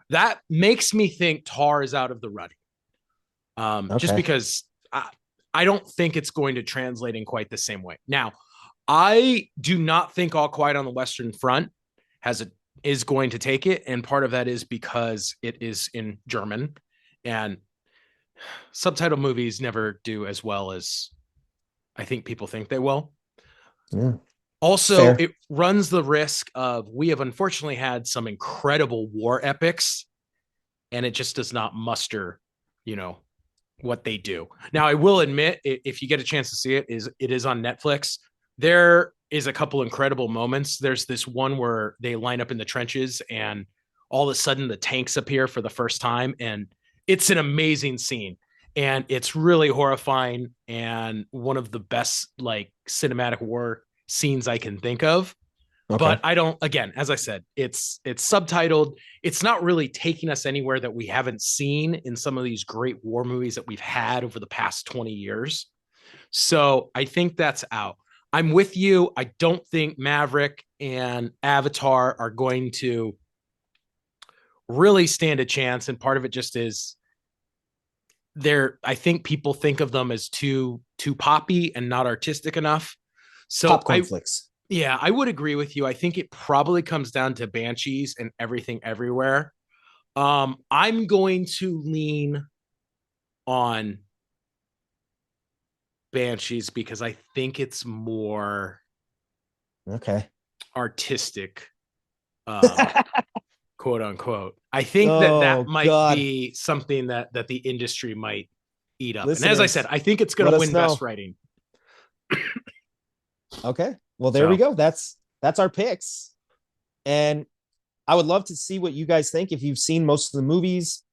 that makes me think Tar is out of the running, just because I don't think it's going to translate in quite the same way. Now, I do not think All Quiet on the Western Front is going to take it. And part of that is because it is in German, and subtitle movies never do as well as I think people think they will. Yeah. Also, it runs the risk of, we have unfortunately had some incredible war epics, and it just does not muster, what they do. Now, I will admit, if you get a chance to see it is on Netflix. There is a couple incredible moments. There's this one where they line up in the trenches and all of a sudden the tanks appear for the first time. And it's an amazing scene, and it's really horrifying and one of the best cinematic war scenes I can think of. But I don't, again, as I said, it's subtitled. It's not really taking us anywhere that we haven't seen in some of these great war movies that we've had over the past 20 years. So I think that's out. I'm with you. I don't think Maverick and Avatar are going to really stand a chance. And part of it just is I think people think of them as too poppy and not artistic enough. So popcorn flicks. Yeah, I would agree with you. I think it probably comes down to Banshees and Everything Everywhere. I'm going to lean on Banshees because I think it's more artistic, quote unquote. I think that might be something that the industry might eat up. Listeners, and as I said, I think it's going to win Best Writing. Okay. Well, there we go. That's our picks. And I would love to see what you guys think. If you've seen most of the movies,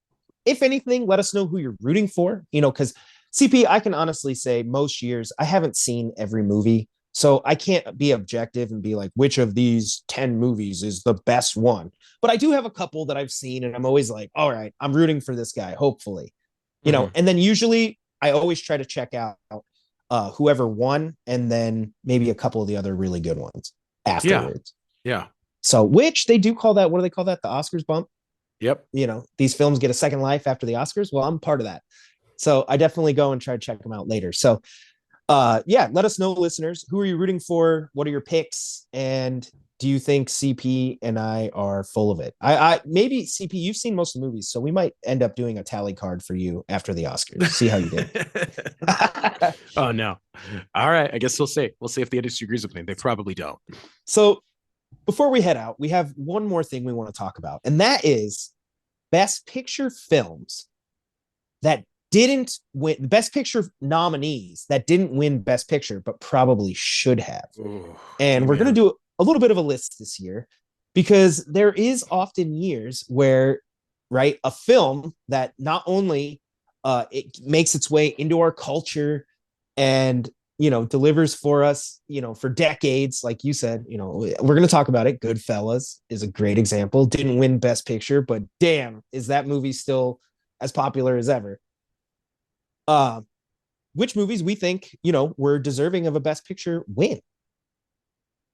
if anything, let us know who you're rooting for, because CP, I can honestly say most years I haven't seen every movie. So I can't be objective and be like, which of these 10 movies is the best one? But I do have a couple that I've seen, and I'm always like, all right, I'm rooting for this guy, hopefully. And then usually I always try to check out whoever won, and then maybe a couple of the other really good ones afterwards. Yeah. So, which they do call that, what do they call that? The Oscars bump? Yep. These films get a second life after the Oscars. Well, I'm part of that. So I definitely go and try to check them out later. So yeah, let us know, listeners, who are you rooting for? What are your picks? And do you think CP and I are full of it? I maybe CP, you've seen most of the movies, so we might end up doing a tally card for you after the Oscars. See how you did. Oh no. All right. I guess we'll see. We'll see if the industry agrees with me. They probably don't. So before we head out, we have one more thing we want to talk about, and that is Best Picture films that didn't win, Best Picture nominees that didn't win Best Picture, but probably should have. Ooh, And we're going to do a little bit of a list this year because there is often years where, right, a film that not only it makes its way into our culture and delivers for us for decades, like you said, we're going to talk about it. Goodfellas is a great example. Didn't win Best Picture, but damn, is that movie still as popular as ever. Which movies we think were deserving of a Best Picture win.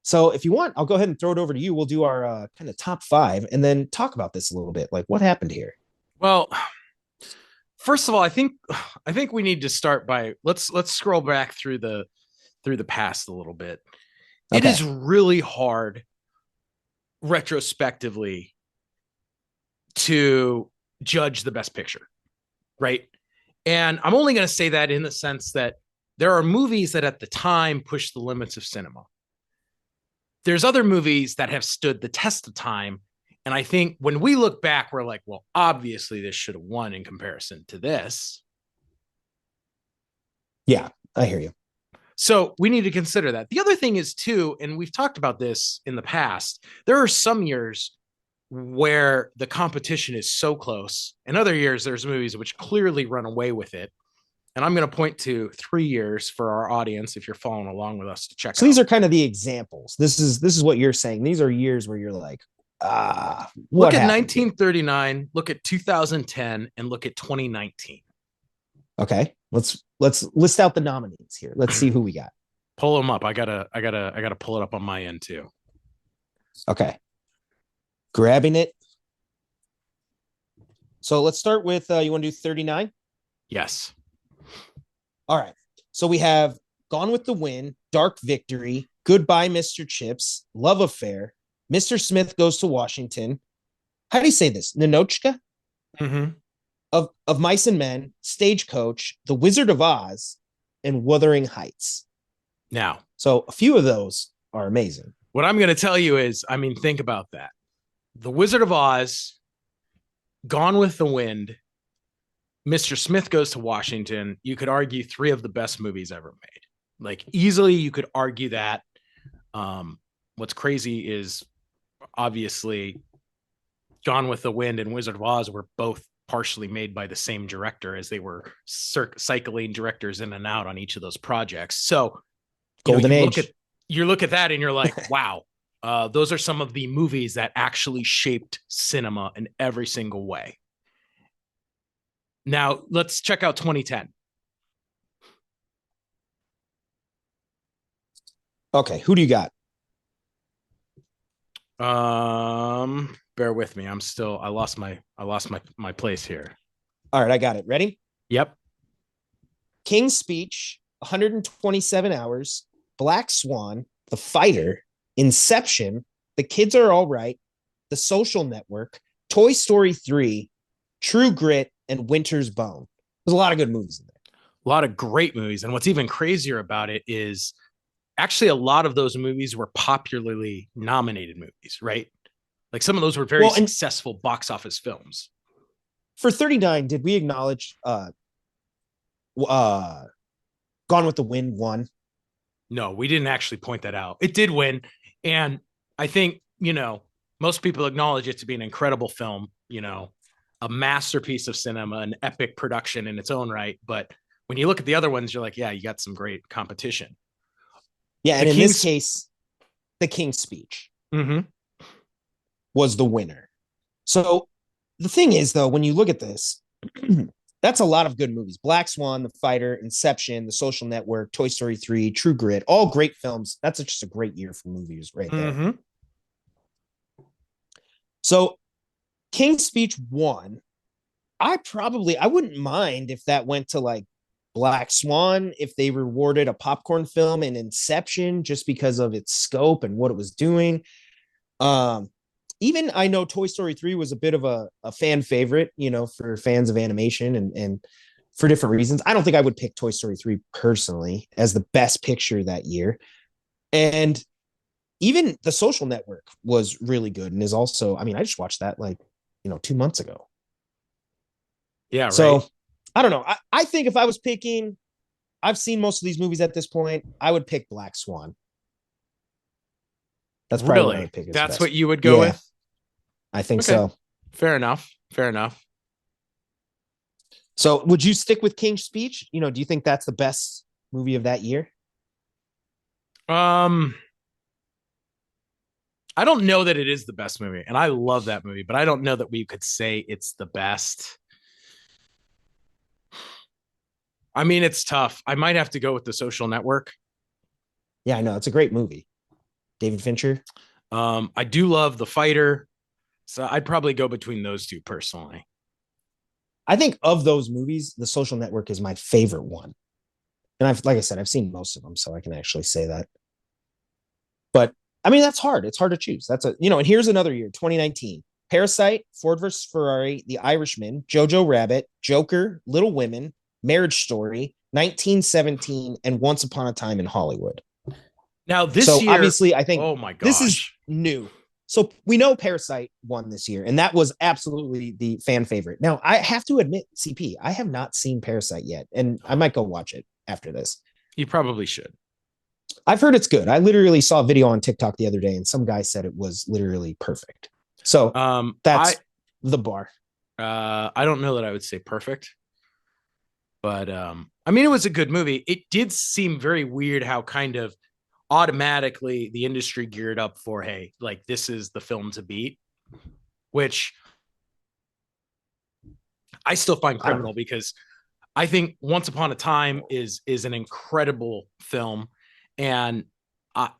So if you want, I'll go ahead and throw it over to you. We'll do our kind of top 5 and then talk about this a little bit, like what happened here. Well, first of all, I think we need to start by let's scroll back through the past a little bit. Okay. It is really hard retrospectively to judge the Best Picture, right? And I'm only going to say that in the sense that there are movies that at the time pushed the limits of cinema. There's other movies that have stood the test of time. And I think when we look back, we're like, well, obviously this should have won in comparison to this. Yeah, I hear you. So we need to consider that. The other thing is too, and we've talked about this in the past, there are some years where the competition is so close, and other years there's movies which clearly run away with it. And I'm going to point to 3 years for our audience if you're following along with us to check. So these are kind of the examples. This is what you're saying. These are years where you're like, look at 1939, look at 2010, and look at 2019. Okay, let's list out the nominees here. Let's see who we got. Pull them up. I gotta pull it up on my end too. Okay, grabbing it. So let's start with you want to do 39? Yes. All right. So we have Gone with the Wind, Dark Victory, Goodbye, Mr. Chips, Love Affair, Mr. Smith Goes to Washington. How do you say this? Ninochka? Mm-hmm. Of Mice and Men, Stagecoach, The Wizard of Oz, and Wuthering Heights. Now, so a few of those are amazing. What I'm going to tell you is, think about that. The Wizard of Oz, Gone with the Wind, Mr. Smith Goes to Washington. You could argue 3 of the best movies ever made. Like easily you could argue that. What's crazy is obviously Gone with the Wind and Wizard of Oz were both partially made by the same director, as they were cycling directors in and out on each of those projects. So Golden Age. You look at that and you're like, wow, those are some of the movies that actually shaped cinema in every single way. Now let's check out 2010. Okay, who do you got? Bear with me. I lost my place here. All right, I got it. Ready? Yep. King's Speech, 127 Hours, Black Swan, The Fighter, Inception, The Kids Are All Right, The Social Network, Toy Story 3, True Grit, and Winter's Bone. There's a lot of good movies in there. A lot of great movies. And what's even crazier about it is actually a lot of those movies were popularly nominated movies, right? Like some of those were very successful box office films. For 39, did we acknowledge Gone with the Wind won? No, we didn't actually point that out. It did win. And I think, most people acknowledge it to be an incredible film, a masterpiece of cinema, an epic production in its own right. But when you look at the other ones, you're like, yeah, you got some great competition. Yeah, and in this case, The King's Speech was the winner. So the thing is, though, when you look at this, that's a lot of good movies. Black Swan, The Fighter, Inception, The Social Network, Toy Story 3, True Grit, all great films. That's just a great year for movies right there. So King's Speech won, I wouldn't mind if that went to like Black Swan, if they rewarded a popcorn film and Inception just because of its scope and what it was doing. Um, Even I know Toy Story 3 was a bit of a fan favorite, for fans of animation and for different reasons. I don't think I would pick Toy Story 3 personally as the best picture that year. And even The Social Network was really good and is also, I mean, I just watched that like, 2 months ago. Yeah, right. So I don't know. I think if I was picking, I've seen most of these movies at this point. I would pick Black Swan. That's probably what I Really? would pick as That's what best. you would go Yeah, with? I think Okay. so. Fair enough. Fair enough. So would you stick with King's Speech? Do you think that's the best movie of that year? Um, I don't know that it is the best movie, and I love that movie, but I don't know that we could say it's the best. I mean, it's tough. I might have to go with The Social Network. Yeah, I know. It's a great movie. David Fincher. I do love The Fighter, so I'd probably go between those two personally. I think of those movies, The Social Network is my favorite one. And like I said, I've seen most of them, so I can actually say that. But I mean, that's hard. It's hard to choose. And here's another year, 2019. Parasite, Ford versus Ferrari, The Irishman, Jojo Rabbit, Joker, Little Women, Marriage Story, 1917, and Once Upon a Time in Hollywood. Now, this So year, obviously, I think oh my this is gosh. new. So we know Parasite won this year, and that was absolutely the fan favorite. Now, I have to admit, CP, I have not seen Parasite yet, and I might go watch it after this. You probably should. I've heard it's good. I literally saw a video on TikTok the other day, and some guy said it was literally perfect. So I that's the bar. I don't know that I would say perfect, but I mean, it was a good movie. It did seem very weird how kind of automatically the industry geared up for, hey, like this is the film to beat, which I still find criminal because I think Once Upon a Time is an incredible film, and I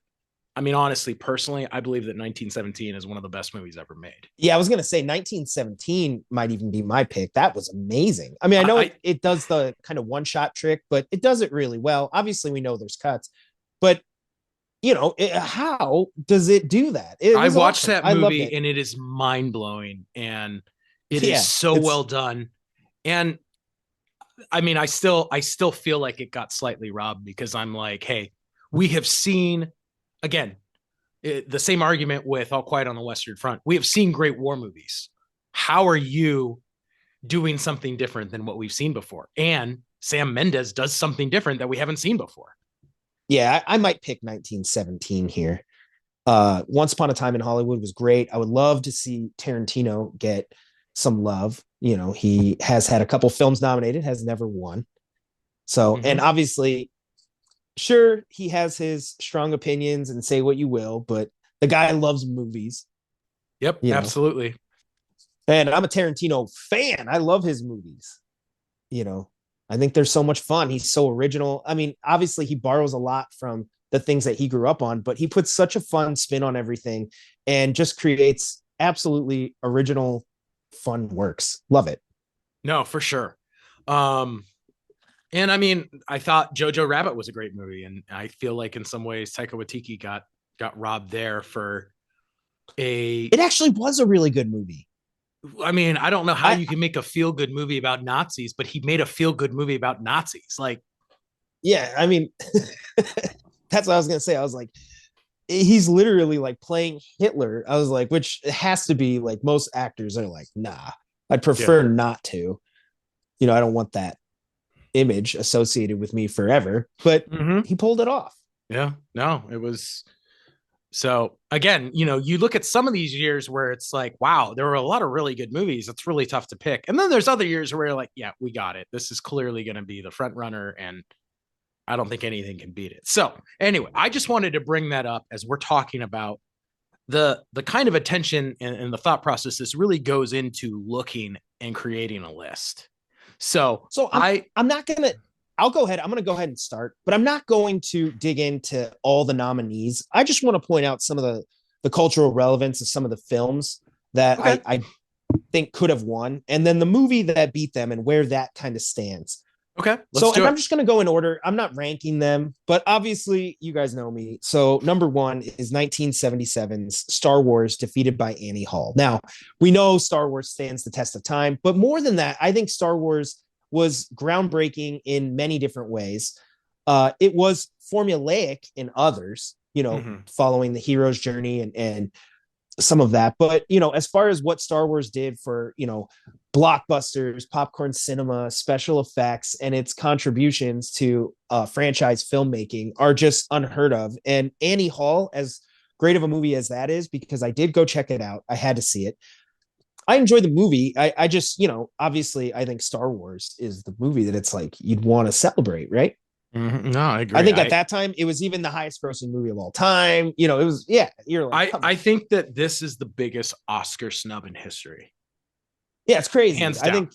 I mean honestly, personally, I believe that 1917 is one of the best movies ever made. Yeah, I was gonna say 1917 might even be my pick. That was amazing. I mean, I know it does the kind of one shot trick, but it does it really well. Obviously, we know there's cuts, but how does it do that? It I was watched awesome. that I loved movie it. and it is mind blowing, and it is Yeah, so it's well done. And I mean, I still feel like it got slightly robbed because I'm like, hey, we have seen again the same argument with All Quiet on the Western Front. We have seen great war movies. How are you doing something different than what we've seen before? And Sam Mendes does something different that we haven't seen before. yeah. I might pick 1917 here. Once Upon a Time in Hollywood was great. I would love to see Tarantino get some love. He has had a couple films nominated, has never won. So, and Mm-hmm. obviously, sure, he has his strong opinions and say what you will, but the guy loves movies, Yep, you know. absolutely. And I'm a Tarantino fan. I love his movies. You know, I think they're so much fun. He's so original. I mean, obviously, he borrows a lot from the things that he grew up on, but he puts such a fun spin on everything and just creates absolutely original, fun works. Love it. No, for sure. Um, and I mean, I thought Jojo Rabbit was a great movie, and I feel like in some ways Taika Waititi got robbed there for a. It actually was a really good movie. I mean, I don't know how I you can make a feel good movie about Nazis, but he made a feel good movie about Nazis. Like, Yeah, I mean, that's what I was gonna say. I was like, he's literally like playing Hitler. I was like, which has to be like most actors are like, nah, I'd yeah, prefer not to. I don't want that image associated with me forever. But mm-hmm. he pulled it off. Yeah, no, it was. So again, you look at some of these years where it's like, wow, there were a lot of really good movies. It's really tough to pick. And then there's other years where you're like, yeah, we got it. This is clearly going to be the front runner, and I don't think anything can beat it. So anyway, I just wanted to bring that up as we're talking about the kind of attention and the thought process this really goes into looking and creating a list. So I'm not gonna. I'll go ahead. I'm going to go ahead and start, but I'm not going to dig into all the nominees. I just want to point out some of the cultural relevance of some of the films that okay. I think could have won, and then the movie that beat them and where that kind of stands. Okay, let's So, do and it. I'm just going to go in order. I'm not ranking them, but obviously you guys know me. So, number one is 1977's Star Wars Defeated by Annie Hall. Now, we know Star Wars stands the test of time, but more than that, I think Star Wars was groundbreaking in many different ways. It was formulaic in others, following the hero's journey and some of that. But, as far as what Star Wars did for, blockbusters, popcorn cinema, special effects, and its contributions to franchise filmmaking are just unheard of. And Annie Hall, as great of a movie as that is, because I did go check it out, I had to see it. I enjoyed the movie. I just, obviously, I think Star Wars is the movie that it's like you'd want to celebrate, right? No, I I agree. think at that time it was even the highest grossing movie of all time. It was, yeah, you're like, I think that this is the biggest Oscar snub in history. yeah, it's crazy. Hands down.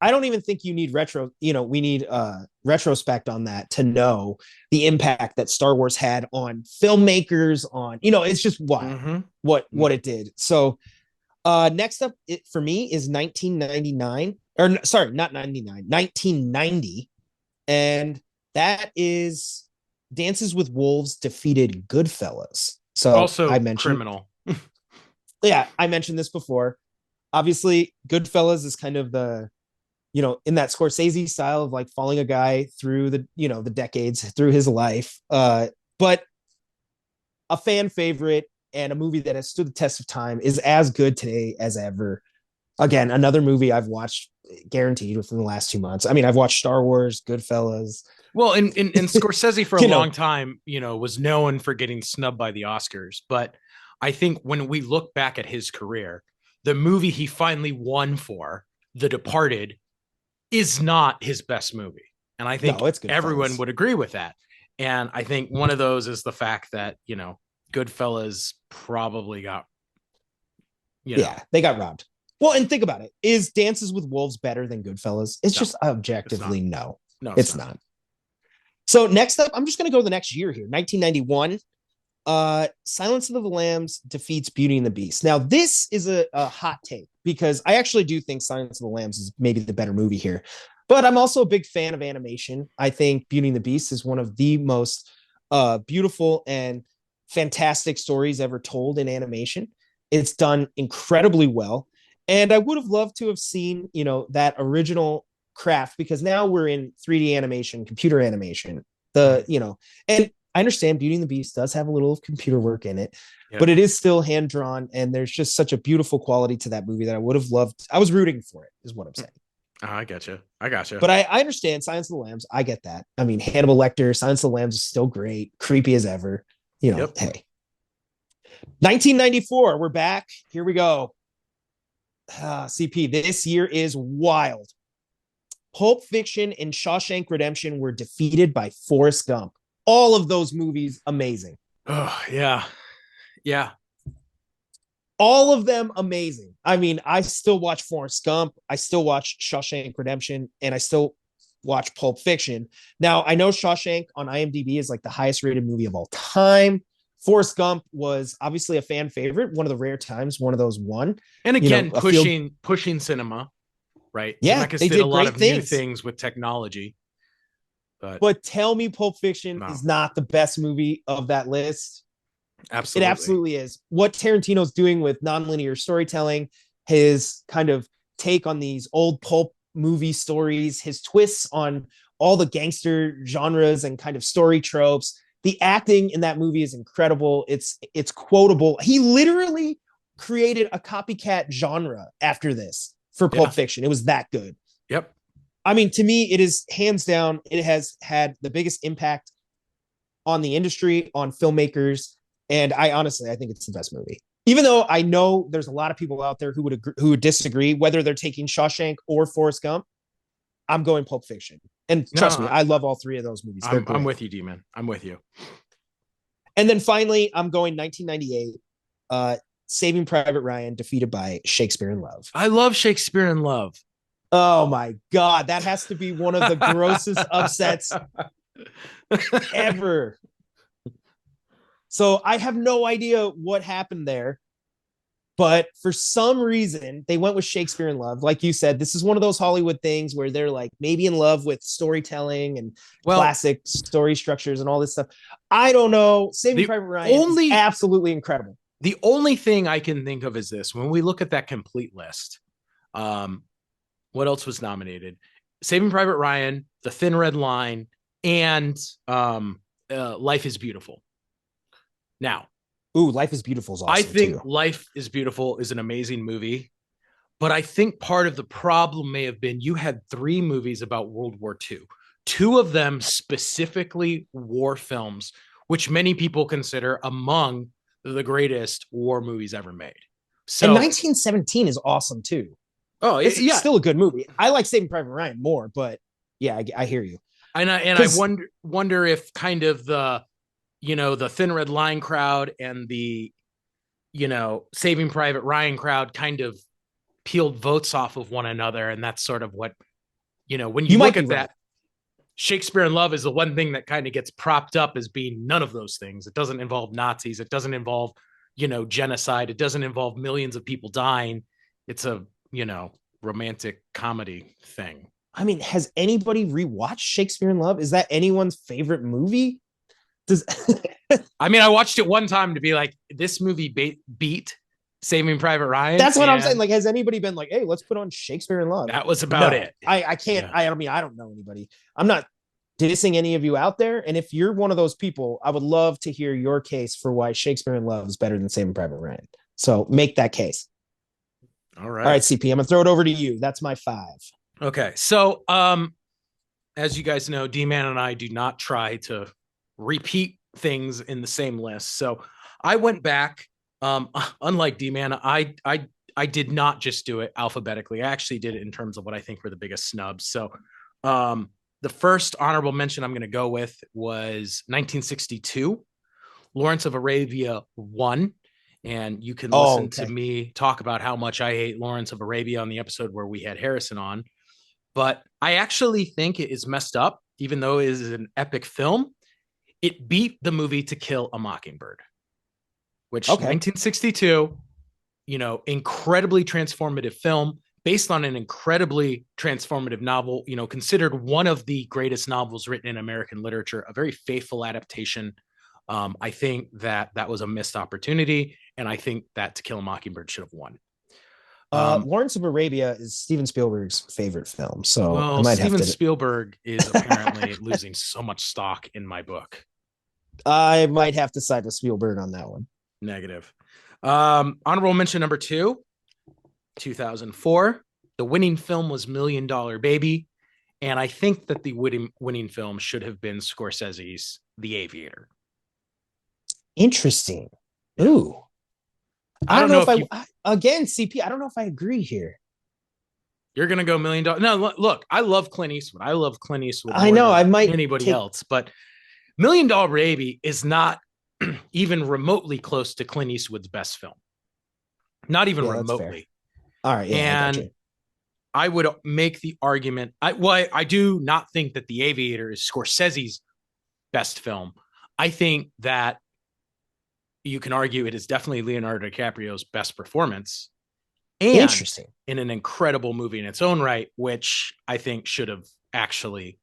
I don't even think you need we need retrospect on that to know the impact that Star Wars had on filmmakers, on, it's just wild what it did. So next up for me is 1999, or sorry, not 99, 1990. And that is Dances with Wolves defeated Goodfellas. So Also I mentioned criminal. Yeah, I mentioned this before. Obviously, Goodfellas is kind of the, in that Scorsese style of like following a guy through the decades, through his life. But a fan favorite and a movie that has stood the test of time, is as good today as ever. Again, another movie I've watched guaranteed within the last 2 months. I mean, I've watched Star Wars, Goodfellas. Well, and Scorsese for a You know, long time, was known for getting snubbed by the Oscars. But I think when we look back at his career, the movie he finally won for, The Departed, is not his best movie. And I think it's everyone Goodfellas. would agree with that. And I think one of those is the fact that, Goodfellas probably got, Yeah, they got robbed. Well, and think about it. Is Dances with Wolves better than Goodfellas? It's just objectively no. No, it's not. So next up, I'm just going to go the next year here, 1991. Silence of the Lambs defeats Beauty and the Beast. Now, this is a hot take because I actually do think Silence of the Lambs is maybe the better movie here. But I'm also a big fan of animation. I think Beauty and the Beast is one of the most beautiful and fantastic stories ever told in animation. It's done incredibly well. And I would have loved to have seen, that original craft, because now we're in 3D animation, computer animation. And I understand Beauty and the Beast does have a little computer work in it, but it is still hand drawn. And there's just such a beautiful quality to that movie that I would have loved. I was rooting for it, is what I'm saying. I gotcha. But I understand Silence of the Lambs. I get that. I mean, Hannibal Lecter, Silence of the Lambs is still great, creepy as ever. Hey. 1994, we're back. Here we go. CP, this year is wild. Pulp Fiction and Shawshank Redemption were defeated by Forrest Gump. All of those movies, amazing. Oh, yeah. Yeah. All of them amazing. I mean, I still watch Forrest Gump. I still watch Shawshank Redemption, and I still watch Pulp Fiction. Now, I know Shawshank on IMDb is like the highest rated movie of all time. Forrest Gump was obviously a fan favorite, one of the rare times one of those won. And again, pushing cinema, right? Yeah, Zemeckis did a lot of new things with technology. But tell me Pulp Fiction is not the best movie of that list. Absolutely. It absolutely is. What Tarantino's doing with nonlinear storytelling, his kind of take on these old pulp movie stories, his twists on all the gangster genres and kind of story tropes. The acting in that movie is incredible. It's quotable. He literally created a copycat genre after this for Pulp Fiction. It was that good. Yep. I mean, to me, it is hands down, it has had the biggest impact on the industry, on filmmakers. And I think it's the best movie. Even though I know there's a lot of people out there who would disagree, whether they're taking Shawshank or Forrest Gump, I'm going Pulp Fiction. And trust me, I love all three of those movies. I'm with you, D-Man. I'm with you. And then finally, I'm going 1998, Saving Private Ryan, defeated by Shakespeare in Love. I love Shakespeare in Love. Oh my God. That has to be one of the grossest upsets ever. So I have no idea what happened there. But for some reason, they went with Shakespeare in Love. Like you said, this is one of those Hollywood things where they're like maybe in love with storytelling and Well, classic story structures and all this stuff. I don't know. Saving the Private Ryan is only absolutely incredible. the only thing I can think of is this: when we look at that complete list, um, what else was nominated? Saving Private Ryan, The Thin Red Line, and Life is Beautiful. Now, Ooh, Life is Beautiful is I awesome think too. Life is Beautiful is an amazing movie, but I think part of the problem may have been you had three movies about World War II, two of them specifically war films, which many people consider among the greatest war movies ever made. And So, 1917 is awesome too. oh It's yeah, still a good movie. I like Saving Private Ryan more, but yeah, I hear you. and I Because wonder if kind of the Thin Red Line crowd and the Saving Private Ryan crowd kind of peeled votes off of one another, and that's sort of what when you you might look be at right. that. Shakespeare in Love is the one thing that kind of gets propped up as being none of those things. It doesn't involve Nazis. It doesn't involve, genocide. It doesn't involve millions of people dying. It's a, romantic comedy thing. I mean, has anybody rewatched Shakespeare in Love? Is that anyone's favorite movie? Does I mean, I watched it one time to be like, this movie beat Saving Private Ryan, That's what I'm saying. and Like, has anybody been like, hey, let's put on Shakespeare in Love? that was about No, it. I can't. Yeah. I mean, I don't know anybody. I'm not dissing any of you out there. And if you're one of those people, I would love to hear your case for why Shakespeare in Love is better than Saving Private Ryan. So make that case. All All right, right. CP, I'm gonna throw it over to you. That's my five. Okay. So, as you guys know, D-Man and I do not try to repeat things in the same list. So I went back. Unlike D-Man, I did not just do it alphabetically. I actually did it in terms of what I think were the biggest snubs. So the first honorable mention I'm going to go with was 1962. Lawrence of Arabia won. And you can Oh, listen to okay. me talk about how much I hate Lawrence of Arabia on the episode where we had Harrison on. But I actually think it is messed up, even though it is an epic film. It beat the movie To Kill a Mockingbird, which Okay. 1962, incredibly transformative film based on an incredibly transformative novel, considered one of the greatest novels written in American literature, a very faithful adaptation. I think that was a missed opportunity, and I think that To Kill a Mockingbird should have won. Lawrence of Arabia is Steven Spielberg's favorite film, so I Well, might have Steven to. Spielberg is apparently losing so much stock in my book. I might have to side with Spielberg on that one. Negative. Honorable mention number two, 2004. The winning film was Million Dollar Baby. And I think that the winning film should have been Scorsese's The Aviator. Interesting. Yeah. Ooh. I I don't don't know know if if you again, CP, I don't know if I agree here. you're gonna go $1 million. No, look, I love Clint Eastwood. I love Clint Eastwood I more know than I might anybody take. else, but Million Dollar Baby is not even remotely close to Clint Eastwood's best film. Not even Yeah, that's fair. remotely. All right. Yeah, I got And you. I would make the argument. I do not think that The Aviator is Scorsese's best film. I think that you can argue it is definitely Leonardo DiCaprio's best performance and Interesting. in an incredible movie in its own right, which I think should have actually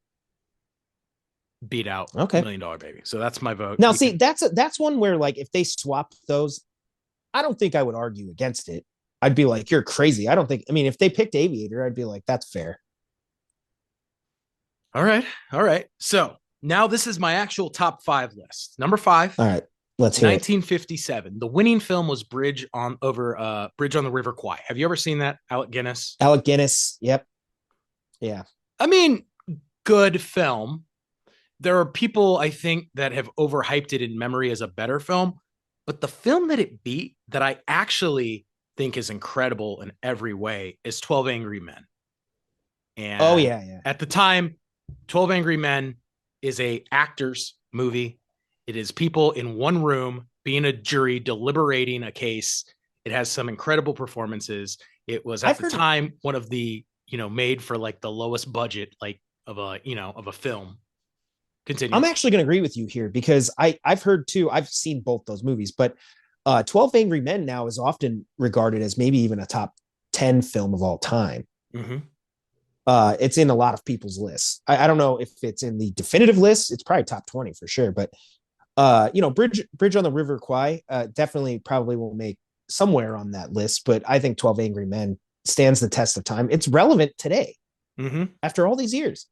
beat out Okay. Million Dollar Baby. So that's my vote. Now, You see, can. that's one where like if they swap those, I don't think I would argue against it. I'd be like, you're crazy. I don't think. I mean, if they picked Aviator, I'd be like, that's fair. All right. All right. So now this is my actual top five list. Number five, All right. Let's hear it. 1957. The winning film was Bridge on the River Kwai. Have you ever seen that? Alec Guinness. Alec Guinness. Yep. Yeah. I mean, good film. There are people I think that have overhyped it in memory as a better film, but the film that it beat that I actually think is incredible in every way is 12 Angry Men. Oh And yeah, yeah. at the time, 12 Angry Men is a actors movie. It is people in one room being a jury deliberating a case. It has some incredible performances. It was at I've the heard. time one of the, made for like the lowest budget like of a film. Continue. I'm actually going to agree with you here because I've heard too. I've seen both those movies, but 12 Angry Men now is often regarded as maybe even a top 10 film of all time. Mm-hmm. It's in a lot of people's lists. I don't know if it's in the definitive list. It's probably top 20 for sure. But Bridge on the River Kwai definitely probably will make somewhere on that list. But I think 12 Angry Men stands the test of time. It's relevant today Mm-hmm. after all these years.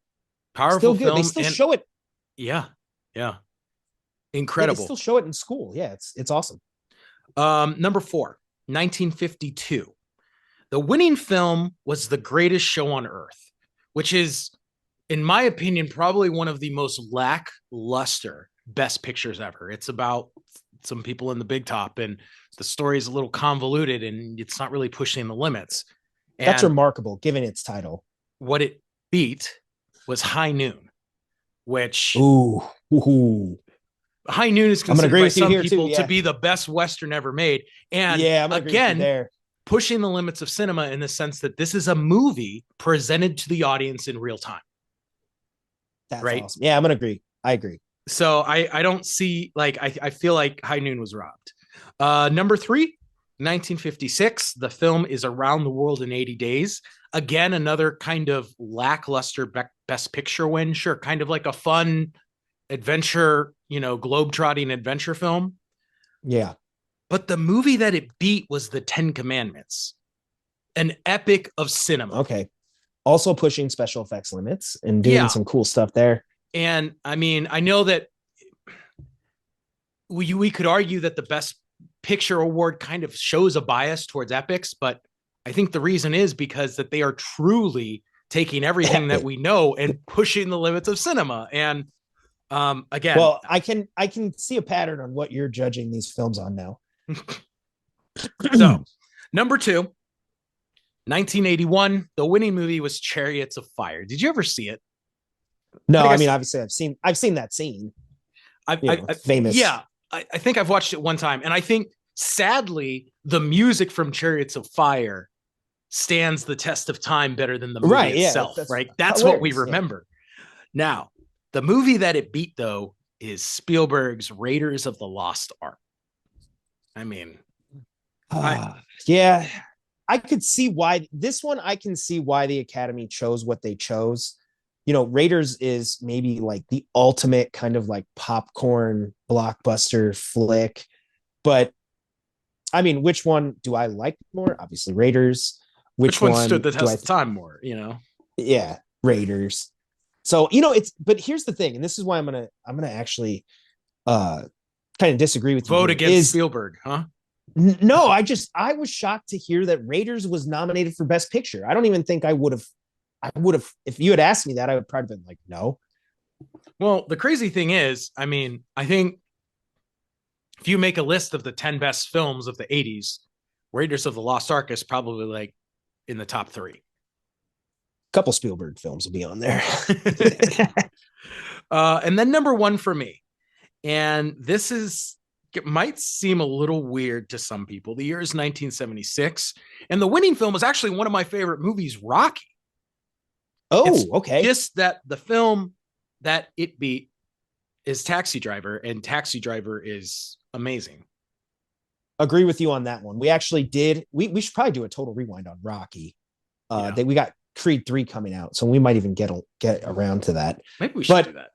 Powerful Still good. They film. still And show it. yeah, yeah, Yeah, they incredible. still show it in school. Yeah, it's awesome. Number 4, 1952. The winning film was The Greatest Show on Earth, which is, in my opinion, probably one of the most lackluster best pictures ever. It's about some people in the big top, and the story is a little convoluted, and it's not really pushing the limits. That's And remarkable given its title. what it beat was High Noon, which Ooh. Ooh. High Noon is I'm gonna considered agree by with you some here too. people to Yeah. be the best Western ever made. And Yeah, I'm gonna agree with you again, there. pushing the limits of cinema in the sense that this is a movie presented to the audience in real time. That's Right. awesome. Yeah, I'm gonna agree. I agree. So I don't see, like, I feel like High Noon was robbed. Number 3, 1956. The film is Around the World in 80 Days. Again, another kind of lackluster best picture win. Sure, kind of like a fun adventure, globe-trotting adventure film. Yeah. But the movie that it beat was The Ten Commandments, an epic of cinema. Okay. Also pushing special effects limits and doing Yeah. some cool stuff there. And I mean, I know that we could argue that the best picture award kind of shows a bias towards epics, but I think the reason is because that they are truly taking everything that we know and pushing the limits of cinema. And again, well, I can see a pattern on what you're judging these films on now. So, number 2, 1981. The winning movie was Chariots of Fire. Did you ever see it? No, I mean, obviously I've seen that scene. Famous. Yeah, I think I've watched it one time, and I think sadly the music from Chariots of Fire stands the test of time better than the movie itself. Yeah, right? That's what we remember. Yeah. Now, the movie that it beat though is Spielberg's Raiders of the Lost Ark. I mean, yeah, I could see why this one. I can see why the Academy chose what they chose. Raiders is maybe like the ultimate kind of like popcorn blockbuster flick. But I mean, which one do I like more? Obviously, Raiders. Which one stood the test of time more? Yeah, Raiders. So but here's the thing, and this is why I'm gonna actually kind of disagree with you. Vote against Spielberg, huh? No, I was shocked to hear that Raiders was nominated for Best Picture. I don't even think I would have, if you had asked me that, I would probably been like, no. Well, the crazy thing is, I mean, I think if you make a list of the 10 best films of the 80s, Raiders of the Lost Ark is probably like in the top 3. A couple Spielberg films will be on there. And then number 1 for me, and it might seem a little weird to some people. The year is 1976, and the winning film was actually one of my favorite movies, Rocky. Okay. Just that the film that it beat is Taxi Driver, and Taxi Driver is amazing. Agree with you on that one. We actually did. We should probably do a total rewind on Rocky. That we got Creed 3 coming out, so we might even get around to that. Maybe we should do that.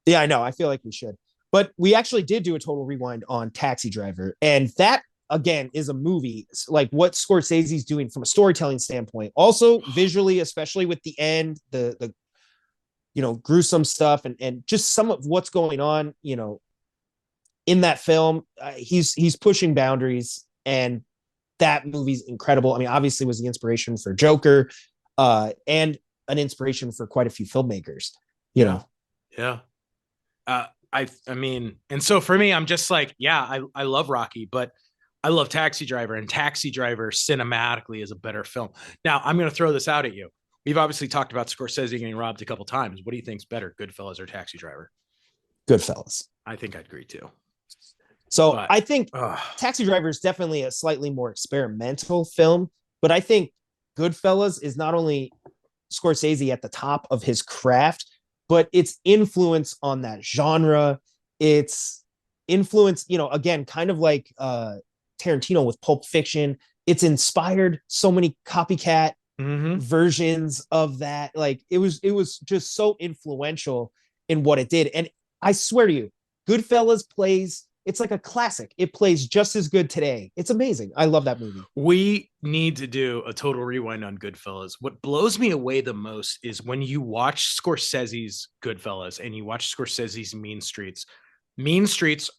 Yeah, I know. I feel like we should. But we actually did do a total rewind on Taxi Driver. And that, again, is a movie like what Scorsese's doing from a storytelling standpoint. Also visually, especially with the end, the gruesome stuff and just some of what's going on, in that film. He's pushing boundaries, and that movie's incredible. I mean, obviously was the inspiration for Joker and an inspiration for quite a few filmmakers, know. Yeah. I mean, and so for me, I'm just like, yeah, I love Rocky, but I love Taxi Driver, and Taxi Driver cinematically is a better film. Now, I'm going to throw this out at you. We've obviously talked about Scorsese getting robbed a couple times. What do you think's better, Goodfellas or Taxi Driver? Goodfellas. I think I'd agree too. So I think Taxi Driver is definitely a slightly more experimental film, but I think Goodfellas is not only Scorsese at the top of his craft, but its influence on that genre, it's influenced, again, kind of like Tarantino with Pulp Fiction. It's inspired so many copycat versions of that. Like it was just so influential in what it did. And I swear to you, Goodfellas plays, it's like a classic. It plays just as good today. It's amazing. I love that movie. We need to do a total rewind on Goodfellas. What blows me away the most is when you watch Scorsese's Goodfellas and you watch Scorsese's Mean Streets. Mean Streets,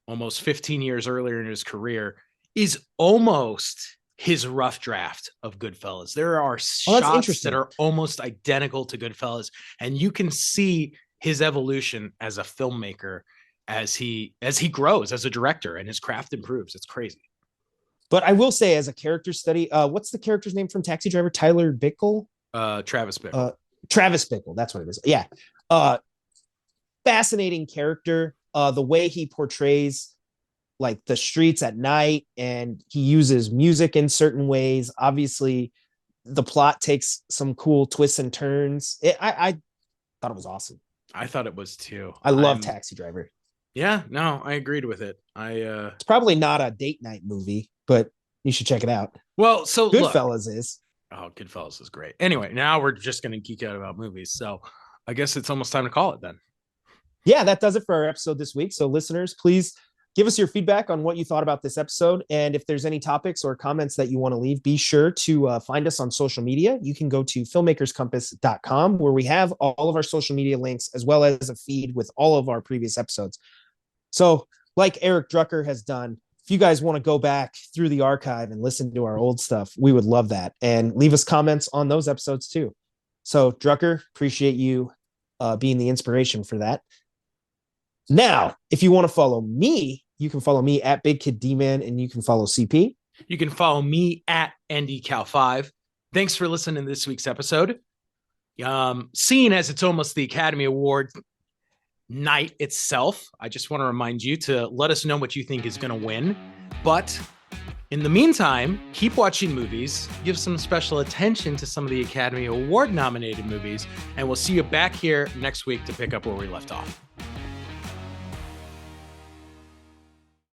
almost 15 years earlier in his career, is almost his rough draft of Goodfellas. There are shots that are almost identical to Goodfellas, and you can see his evolution as a filmmaker as he grows as a director and his craft improves. It's crazy. But I will say, as a character study, what's the character's name from Taxi Driver? Tyler Bickle? Travis Bickle. Travis Bickle. That's what it is. Yeah. Fascinating character. The way he portrays like the streets at night, and he uses music in certain ways. Obviously, the plot takes some cool twists and turns. I thought it was awesome. I thought it was too. I love Taxi Driver. Yeah, no, I agreed with it. It's probably not a date night movie, but you should check it out. Well, so Goodfellas is. Oh, Goodfellas is great. Anyway, now we're just going to geek out about movies. So I guess it's almost time to call it then. Yeah, that does it for our episode this week. So listeners, please give us your feedback on what you thought about this episode. And if there's any topics or comments that you want to leave, be sure to find us on social media. You can go to filmmakerscompass.com, where we have all of our social media links, as well as a feed with all of our previous episodes. So like Eric Drucker has done, if you guys want to go back through the archive and listen to our old stuff, we would love that. And leave us comments on those episodes too. So Drucker, appreciate you being the inspiration for that. Now, if you want to follow me, you can follow me at Big Kid D-Man, and you can follow CP. You can follow me at AndyCal5. Thanks for listening to this week's episode. Seeing as it's almost the Academy Award night itself, I just want to remind you to let us know what you think is going to win. But in the meantime, keep watching movies, give some special attention to some of the Academy Award nominated movies, and we'll see you back here next week to pick up where we left off.